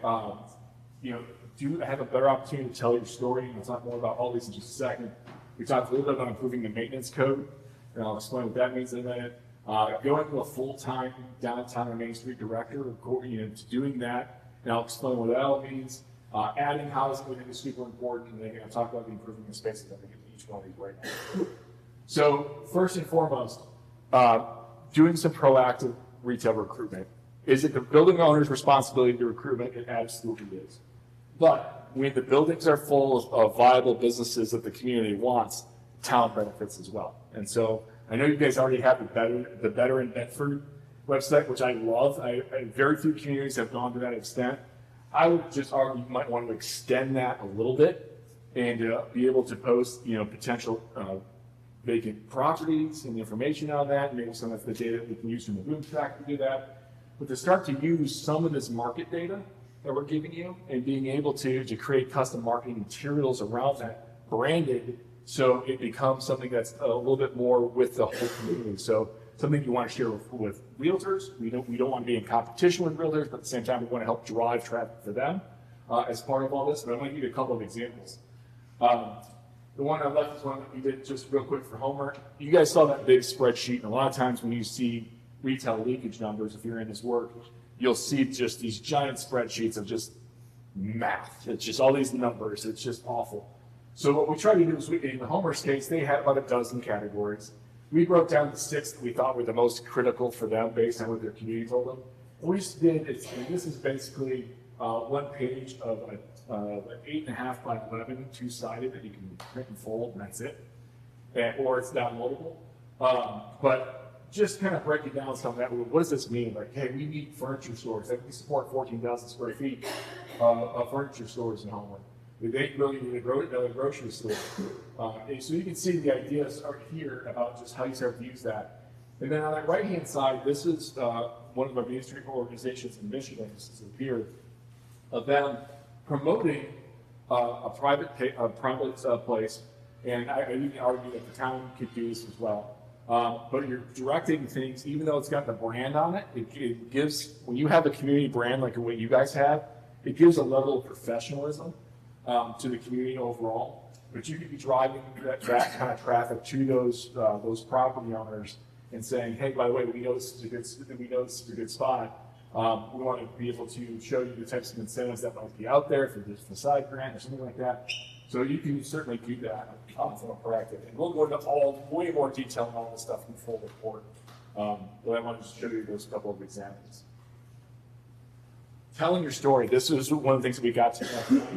you know, do have a better opportunity to tell your story. And we'll talk more about all these in just a second. We talked a little bit about improving the maintenance code, and I'll explain what that means in a minute. Going to a full-time downtown and Main Street director, you know, to doing that, and I'll explain what that all means. Adding housing, we think is super important, and then I'm going to talk about improving the spaces that we get to each one of these right now. So first and foremost, doing some proactive retail recruitment. Is it the building owner's responsibility to recruitment? It absolutely is. But when the buildings are full of viable businesses that the community wants, town benefits as well. And so I know you guys already have the Better in Bedford website, which I love. Very few communities have gone to that extent. I would just argue you might want to extend that a little bit and be able to post, you know, potential vacant properties and information on that. Maybe some of the data that we can use from the boom track to do that. But to start to use some of this market data that we're giving you and being able to create custom marketing materials around that, branded, so it becomes something that's a little bit more with the whole community. So something you want to share with realtors. We don't want to be in competition with realtors, but at the same time, we want to help drive traffic for them as part of all this. But I'm going to give you a couple of examples. The one on the left is one that we did just real quick for Homer. You guys saw that big spreadsheet, and a lot of times when you see retail leakage numbers, if you're in this work, you'll see just these giant spreadsheets of just math. It's just all these numbers. It's just awful. So what we tried to do is, in the Homer's case, they had about a dozen categories. We broke down the 6 that we thought were the most critical for them based on what their community told them. What we just did is, and this is basically one page of an 8.5 by 11, two-sided that you can print and fold, and that's it. Or it's downloadable. But just kind of breaking down some of that. What does this mean? Like, hey, we need furniture stores. We support 14,000 square feet of furniture stores in Homer. With $8 million in a grocery store. So you can see the ideas are here about just how you start to use that. And then on that right-hand side, this is one of our Main Street organizations in Michigan. This is here of them promoting a private place. And I even argue that the town could do this as well. But you're directing things, even though it's got the brand on it, it gives, when you have a community brand like what you guys have, it gives a level of professionalism to the community overall. But you could be driving that kind of traffic to those property owners and saying, hey, by the way, we know this is a good spot. We want to be able to show you the types of incentives that might be out there for this facade grant or something like that. So you can certainly do that from a proactive. And we'll go into way more detail on all this stuff in the full report. But I want to just show you those couple of examples. Telling your story. This is one of the things that we got to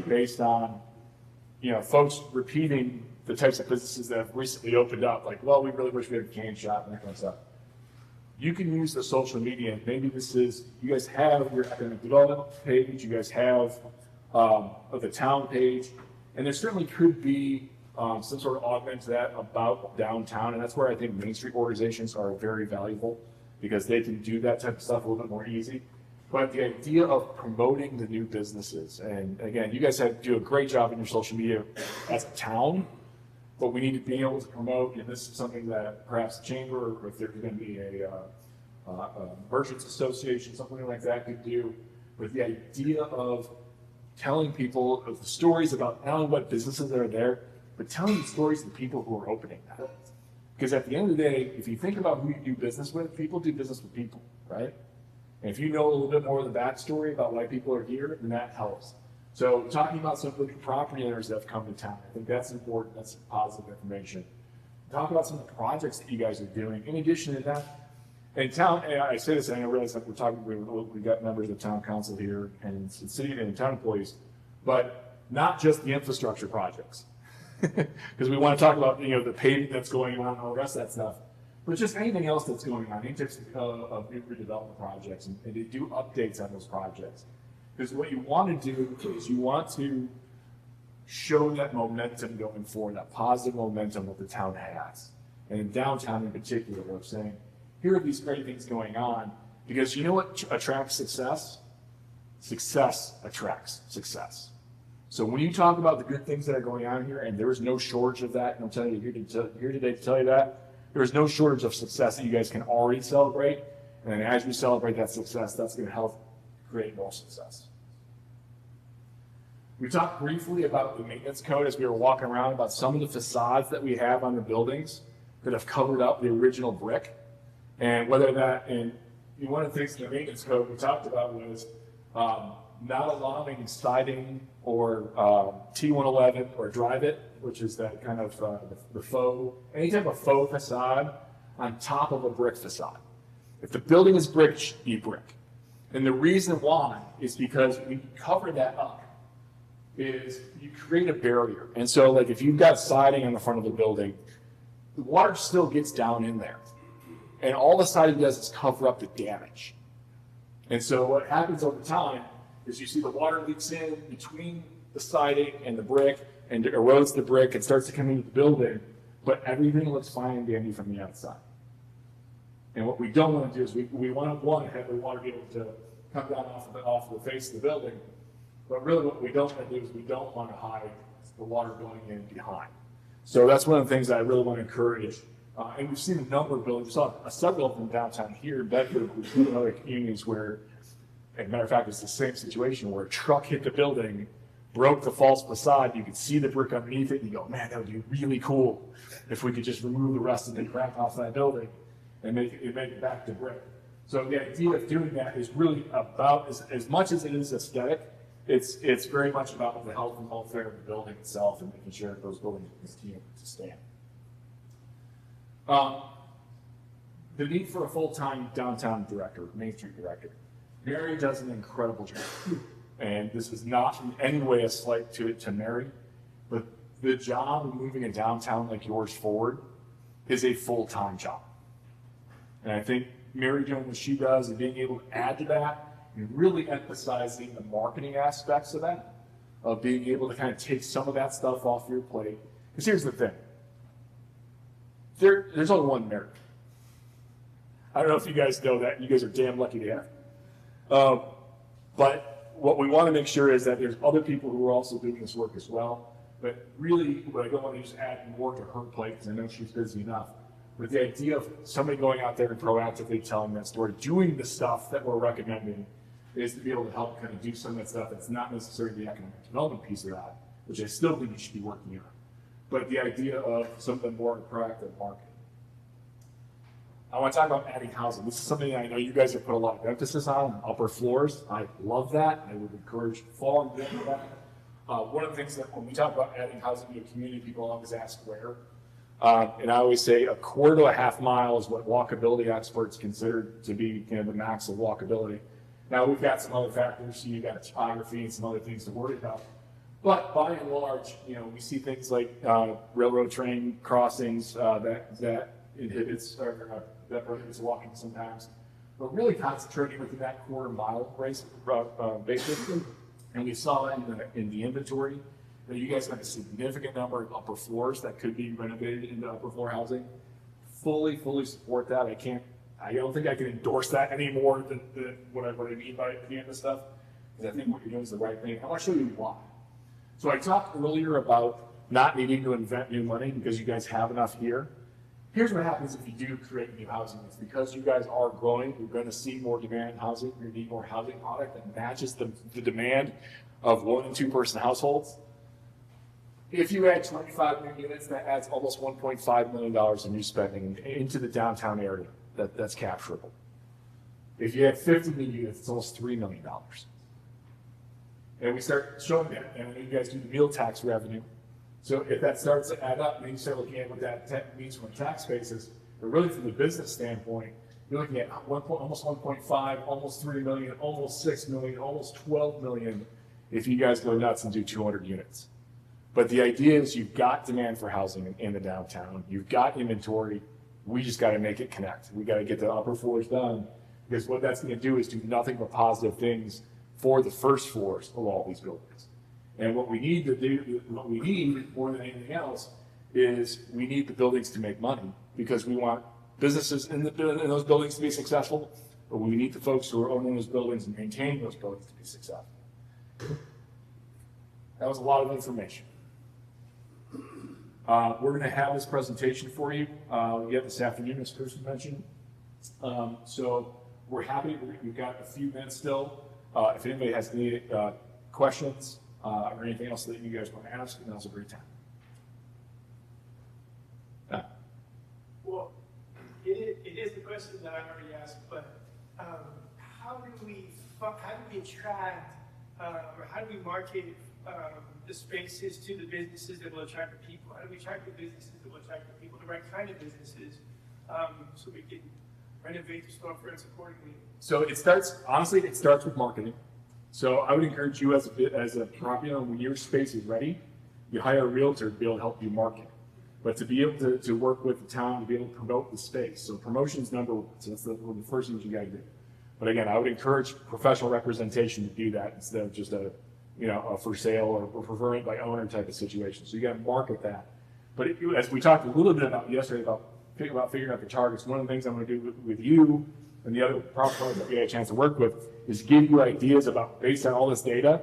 based on, you know, folks repeating the types of businesses that have recently opened up. Like, well, we really wish we had a can shop and that kind of stuff. You can use the social media. Maybe this is, you guys have your academic development page. You guys have the town page. And there certainly could be some sort of augment to that about downtown, and that's where I think Main Street organizations are very valuable because they can do that type of stuff a little bit more easy. But the idea of promoting the new businesses, and again, you guys do a great job in your social media as a town, but we need to be able to promote, and this is something that perhaps the chamber, or if there's going to be a merchants association, something like that could do, with the idea of telling people of the stories about not only what businesses that are there, but telling the stories of the people who are opening that. Because at the end of the day, if you think about who you do business with, people do business with people, right? And if you know a little bit more of the backstory about why people are here, then that helps. So talking about some of the new property owners that have come to town, I think that's important, that's positive information. Talk about some of the projects that you guys are doing. In addition to that, in town, and I say this, and I realize that we've got members of town council here and city and town employees, but not just the infrastructure projects. Because we want to talk about, the paving that's going on and all the rest of that stuff, but just anything else that's going on, any types of new redevelopment projects, and to do updates on those projects. Because what you want to do is you want to show that momentum going forward, that positive momentum that the town has. And in downtown in particular, we're saying, here are these great things going on, because you know what attracts success? Success attracts success. So when you talk about the good things that are going on here, and there is no shortage of that, and I'm telling you here today to tell you that, there is no shortage of success that you guys can already celebrate, and then as you celebrate that success, that's going to help create more success. We talked briefly about the maintenance code as we were walking around, about some of the facades that we have on the buildings that have covered up the original brick. And whether that, and one of the things in the maintenance code we talked about was not allowing siding or T111 or drive it, which is that kind of the faux, any type of faux facade on top of a brick facade. If the building is brick, it should be brick. And the reason why is because when you cover that up, is you create a barrier. And so like if you've got siding on the front of the building, the water still gets down in there. And all the siding does is cover up the damage. And so what happens over time is you see the water leaks in between the siding and the brick and erodes the brick and starts to come into the building, but everything looks fine and dandy from the outside. And what we don't want to do is we want to have the water be able to come down off the face of the building, but really what we don't want to do is we don't want to hide the water going in behind. So that's one of the things that I really want to encourage. And we've seen a number of buildings, we saw several of them downtown here in Bedford, we've seen other communities where, as a matter of fact, it's the same situation where a truck hit the building, broke the false facade, you could see the brick underneath it, and you go, man, that would be really cool if we could just remove the rest of the crap off that building and make it back to brick. So the idea of doing that is really about, as much as it is aesthetic, it's very much about the health and welfare of the building itself and making sure that those buildings continue to stand. The need for a full-time downtown director, Main Street director. Mary does an incredible job. And this is not in any way a slight to Mary, but the job of moving a downtown like yours forward is a full-time job. And I think Mary doing what she does and being able to add to that and really emphasizing the marketing aspects of that, of being able to kind of take some of that stuff off your plate. Because here's the thing. There's only one Mary. I don't know if you guys know that. You guys are damn lucky to have. But what we want to make sure is that there's other people who are also doing this work as well. But really, what I don't want to just add more to her plate, because I know she's busy enough. But the idea of somebody going out there and proactively telling that story, doing the stuff that we're recommending, is to be able to help kind of do some of that stuff that's not necessarily the economic development piece of that, which I still think you should be working on. But the idea of something more proactive marketing. I want to talk about adding housing. This is something I know you guys have put a lot of emphasis on upper floors. I love that. I would encourage fall and into that. One of the things that when we talk about adding housing to a community, people always ask where. And I always say a quarter to a half mile is what walkability experts consider to be the max of walkability. Now we've got some other factors. You've got topography and some other things to worry about. But by and large, we see things like railroad train crossings that inhibits or that prohibits walking sometimes. But really concentrating within that quarter mile race, basically. And we saw that in the inventory. that you guys have a significant number of upper floors that could be renovated into upper floor housing. Fully support that. I don't think I can endorse that any more than what I mean by any of this stuff. Because I think what you're doing is the right thing. I want to show you why. So I talked earlier about not needing to invent new money because you guys have enough here. Here's what happens if you do create new housing. It's because you guys are growing, you're going to see more demand in housing. You're going to need more housing product that matches the demand of 1 and 2 person households. If you add 25 new units, that adds almost $1.5 million in new spending into the downtown area. That's capturable. If you add 50 new units, it's almost $3 million. And we start showing that, and then you guys do the meal tax revenue. So if that starts to add up, then you start looking at what that means from a tax basis, but really from the business standpoint, you're looking at almost 1.5, almost 3 million, almost 6 million, almost 12 million if you guys go nuts and do 200 units. But the idea is you've got demand for housing in the downtown, you've got inventory, we just got to make it connect. We got to get the upper floors done, because what that's going to do is do nothing but positive things for the first floors of all these buildings. And what we need to do, what we need more than anything else, is we need the buildings to make money, because we want businesses in those buildings to be successful, but we need the folks who are owning those buildings and maintaining those buildings to be successful. That was a lot of information. We're going to have this presentation for you yet this afternoon, as Kirsten mentioned. So we're happy. We've got a few minutes still. If anybody has any questions or anything else that you guys want to ask, now's a great time. Well, it is the question that I already asked, but how do we attract or how do we market the spaces to the businesses that will attract the people? How do we attract the businesses that will attract the people, the right kind of businesses, so we can renovate the storefronts accordingly? So it starts with marketing. So I would encourage you as a property owner, when your space is ready, you hire a realtor to be able to help you market. But to be able to work with the town, to be able to promote the space. So promotion's number one. So that's one of the first things you got to do. But again, I would encourage professional representation to do that instead of just a for sale or preferred by owner type of situation. So you got to market that. But as we talked a little bit about yesterday about figuring out the targets, one of the things I'm going to do with you and the other property that we had a chance to work with is give you ideas about, based on all this data,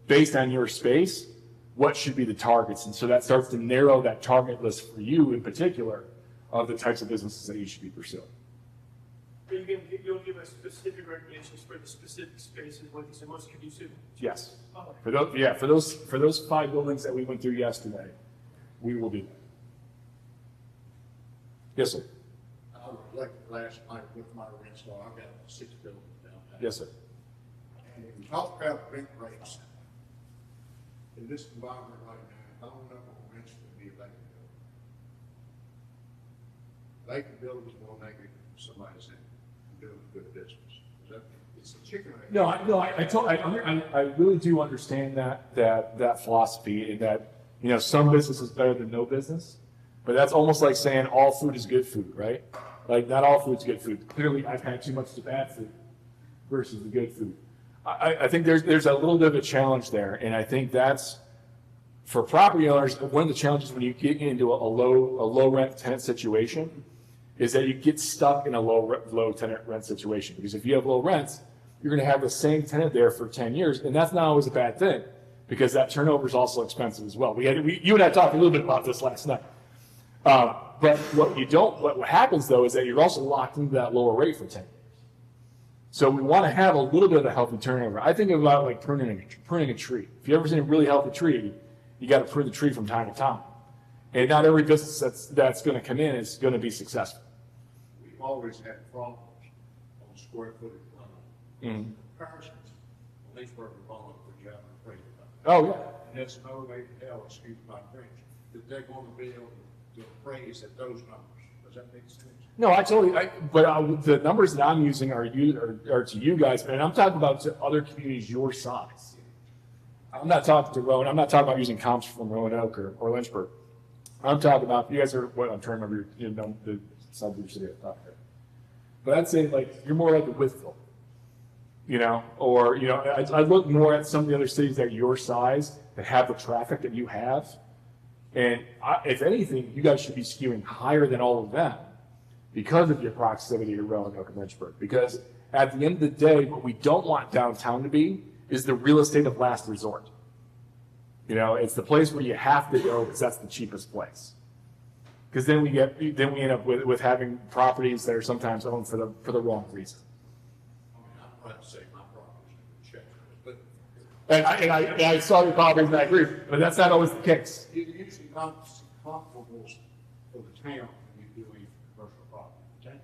based on your space, what should be the targets. And so that starts to narrow that target list for you in particular of the types of businesses that you should be pursuing. You'll give us specific recommendations for the specific spaces, what is the most conducive? Yes. Oh. For those 5 buildings that we went through yesterday, we will do that. Yes, sir. I was like last night with my rent, so I've got 6 buildings downtown. Yes, sir. And we talked about rent rates. In this environment right now, I don't know what rents would be vacant buildings. Vacant buildings will make it somebody's in and build a good business. It's a chicken egg. I really do understand that philosophy, in that some business is better than no business, but that's almost like saying all food is good food, right? Like not all food's good food. Clearly, I've had too much of the bad food versus the good food. I think there's a little bit of a challenge there, and I think that's for property owners. One of the challenges when you get into a low rent tenant situation is that you get stuck in a low tenant rent situation, because if you have low rents, you're going to have the same tenant there for 10 years, and that's not always a bad thing, because that turnover is also expensive as well. You and I talked a little bit about this last night. But what happens though is that you're also locked into that lower rate for 10 years. So we want to have a little bit of a healthy turnover. I think about like pruning a tree. If you ever seen a really healthy tree, you got to prune the tree from time to time. And not every business that's going to come in is going to be successful. We've always had problems on square footage. Comparisons, at least where we're following for job and freight. Oh yeah. And that's no way to tell, excuse my French, that they're going to be able to appraise at those numbers. Does that make sense? No, but the numbers that I'm using are to you guys, and I'm talking about to other communities your size. I'm not talking to Rowan. I'm not talking about using comps from Roanoke or Lynchburg. I'm talking about, you guys are what I'm trying to remember the sub of your city. But I'd say like you're more like a Whitfield. you know, or, you know, I look more at some of the other cities that are your size that have the traffic that you have. And if anything, you guys should be skewing higher than all of them because of your proximity to Roanoke and Lynchburg. Because at the end of the day, what we don't want downtown to be is the real estate of last resort. You know, it's the place where you have to go because that's the cheapest place. Because then we end up with having properties that are sometimes owned for the wrong reason. I mean, I'm not saying my property's in good shape, but And I saw your properties and I agree, but that's not always the case. it's usually not comparable for the town when you do a commercial property in town.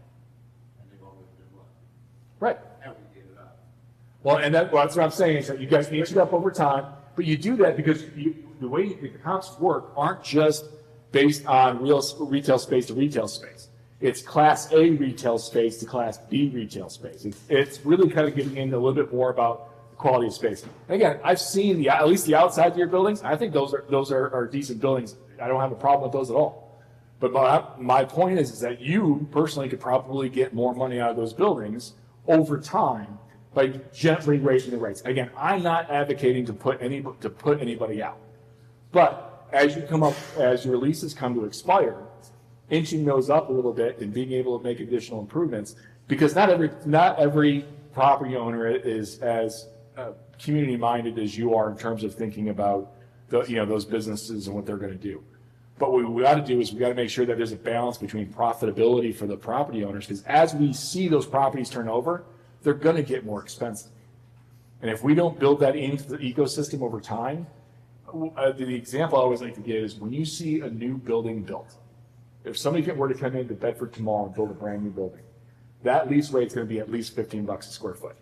And they've always been what? Right. How we get it out. Well, and that's what I'm saying is that you guys inch it up over time, but you do that because the way the comps work aren't just based on real retail space to retail space. It's Class A retail space to Class B retail space. It's really kind of getting into a little bit more about the quality of space. And again, I've seen at least the outside of your buildings. I think those are decent buildings. I don't have a problem with those at all. But my point is that you personally could probably get more money out of those buildings over time by gently raising the rates. Again, I'm not advocating to put anybody out, but as your leases come to expire, inching those up a little bit and being able to make additional improvements, because not every property owner is as community minded as you are in terms of thinking about those businesses and what they're going to do. But what we got to do is we got to make sure that there's a balance between profitability for the property owners, because as we see those properties turn over, they're going to get more expensive. And if we don't build that into the ecosystem over time, the example I always like to give is when you see a new building built, if somebody were to come into Bedford tomorrow and build a brand new building, that lease rate is going to be at least $15 a square foot.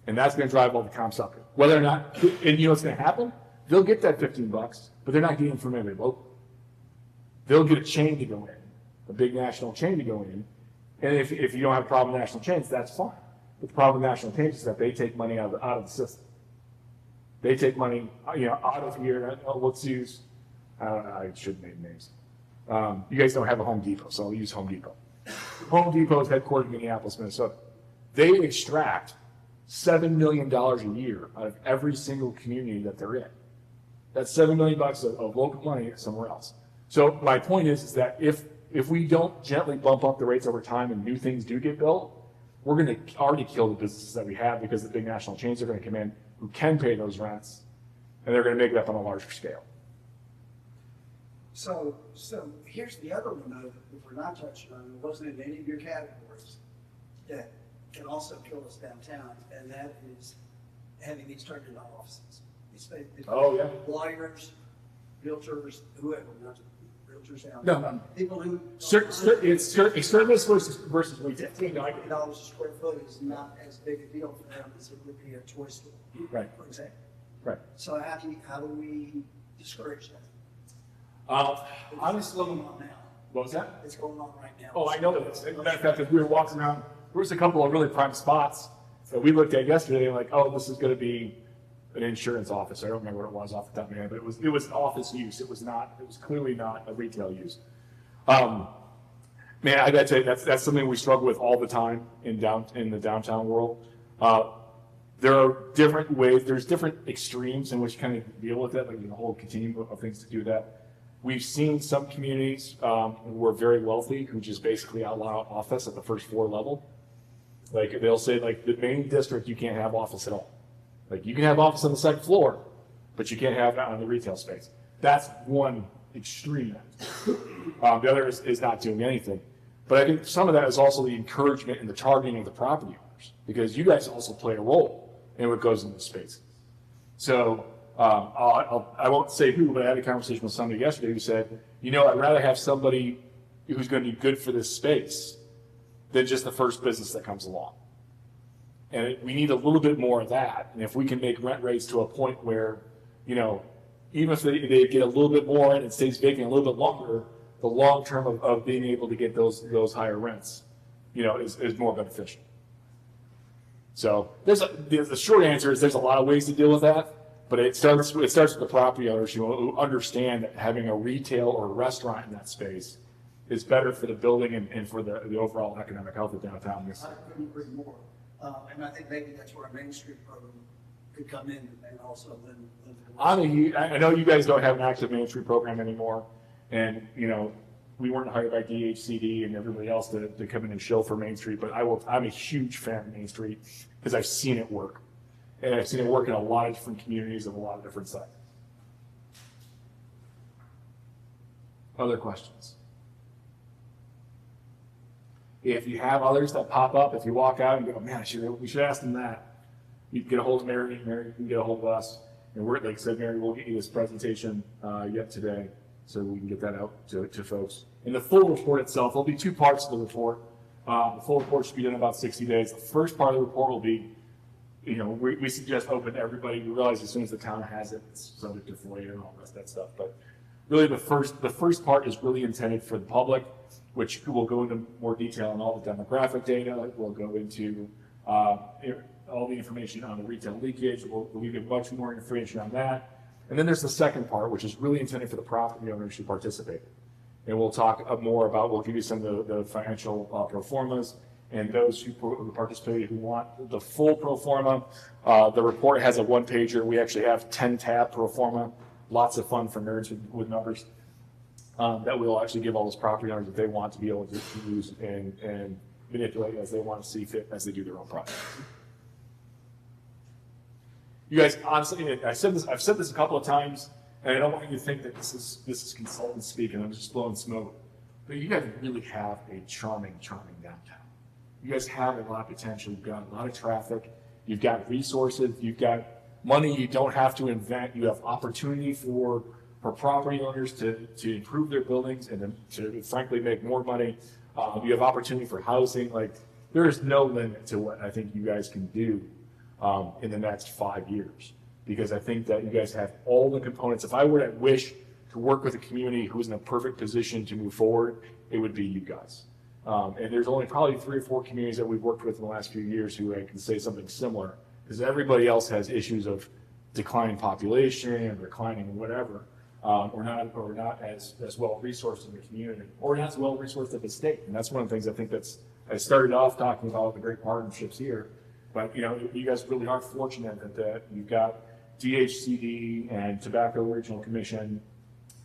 And that's going to drive all the comps up. Whether or not, and you know what's going to happen? They'll get that $15, but they're not getting it from anybody local. They'll get a chain to go in, a big national chain to go in. And if you don't have a problem with national chains, that's fine. But the problem with national chains is that they take money out of the system. They take money, out of here. Let's use, I shouldn't name names. You guys don't have a Home Depot, so I'll use Home Depot. Home Depot is headquartered in Minneapolis, Minnesota. They extract $7 million a year out of every single community that they're in. That's $7 million of local money somewhere else. So my point is that if we don't gently bump up the rates over time and new things do get built, we're going to already kill the businesses that we have because the big national chains are going to come in who can pay those rents, and they're going to make it up on a larger scale. So here's the other one though, that we're not touching on, it wasn't in any of your categories, that can also kill us downtown, and that is having these turned into offices. Oh, yeah. Lawyers, realtors, whoever, not realtors out. No. People who. It's service versus retail. $15 a square foot is not as big a deal for them as it would be a toy store. Right. For example. Right. So how do we discourage that? Honestly, It's going on now. what was that? It's going on right now. Oh, I know that. As a matter of fact, as we were walking around, there was a couple of really prime spots that we looked at yesterday, and like, oh, this is going to be an insurance office. I don't remember what it was off the top of my head, but it was office use. It was clearly not a retail use. Man, I gotta tell you, that's something we struggle with all the time in the downtown world. There are different ways, there's different extremes in which you kind of deal with it, like a whole continuum of things to do that. We've seen some communities who are very wealthy who just basically outlaw office at the first floor level. Like they'll say, like the main district, you can't have office at all. Like you can have office on the second floor, but you can't have it on the retail space. That's one extreme. The other is not doing anything. But I think some of that is also the encouragement and the targeting of the property owners, because you guys also play a role in what goes into the space. So I won't say who, but I had a conversation with somebody yesterday who said, I'd rather have somebody who's going to be good for this space than just the first business that comes along. And we need a little bit more of that. And if we can make rent rates to a point where, even if they get a little bit more and it stays vacant a little bit longer, the long term of being able to get those higher rents, is more beneficial. So the short answer is there's a lot of ways to deal with that, but it starts with the property owners who understand that having a retail or a restaurant in that space is better for the building and for the overall economic health of downtown. I couldn't agree more. And I think maybe that's where a Main Street program could come in and also lend. I know you guys don't have an active Main Street program anymore, and, you know, we weren't hired by DHCD and everybody else to come in and show for Main Street, but I'm a huge fan of Main Street because I've seen it work. And I've seen it work in a lot of different communities of a lot of different sites. Other questions? If you have others that pop up, if you walk out and go, man, we should ask them that, you can get a hold of Mary, Mary can get a hold of us. And we're, like I said, Mary, we'll get you this presentation yet today so we can get that out to folks. And the full report itself, there'll be two parts of the report. The full report should be done in about 60 days. The first part of the report will be, you know, we suggest open to everybody. We realize as soon as the town has it, it's subject to FOIA and all the rest of that stuff. But really the first part is really intended for the public, which will go into more detail on all the demographic data. We'll go into all the information on the retail leakage. We'll give you much more information on that. And then there's the second part, which is really intended for the property owners who participate. And we'll talk more about, we'll give you some of the financial pro formas, and those who participated who want the full pro forma. The report has a one-pager. We actually have 10-tab pro forma. Lots of fun for nerds with numbers. That we'll actually give all those property owners that they want to be able to use and manipulate as they want to see fit as they do their own project. You guys, honestly, I've said this a couple of times, and I don't want you to think that this is consultant speak and I'm just blowing smoke. But you guys really have a charming downtown. You guys have a lot of potential. You've got a lot of traffic. You've got resources. You've got money you don't have to invent. You have opportunity for property owners to improve their buildings and to frankly make more money. You have opportunity for housing. Like, there is no limit to what I think you guys can do in the next 5 years, because I think that you guys have all the components. If I were to wish to work with a community who is in a perfect position to move forward, it would be you guys. And there's only probably 3 or 4 communities that we've worked with in the last few years who I can say something similar, because everybody else has issues of declining population, declining whatever, or not as well resourced in the community, or not as well resourced at the state. And that's one of the things I think I started off talking about the great partnerships here. But, you know, you guys really are fortunate that you've got DHCD and Tobacco Regional Commission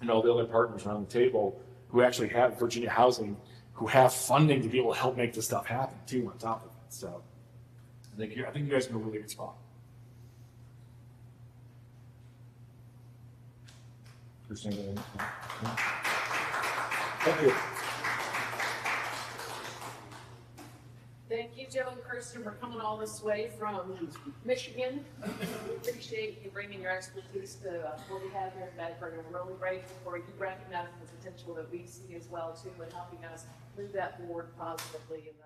and all the other partners around the table who actually have Virginia Housing, who have funding to be able to help make this stuff happen too on top of it. So I think you guys are in a really good spot. Thank you. Thank you, Joe and Kirsten, for coming all this way from Michigan. We appreciate you bringing your expertise to what we have here in Bedford, and we're really grateful for you recognizing the potential that we see as well too, and helping us move that forward positively in the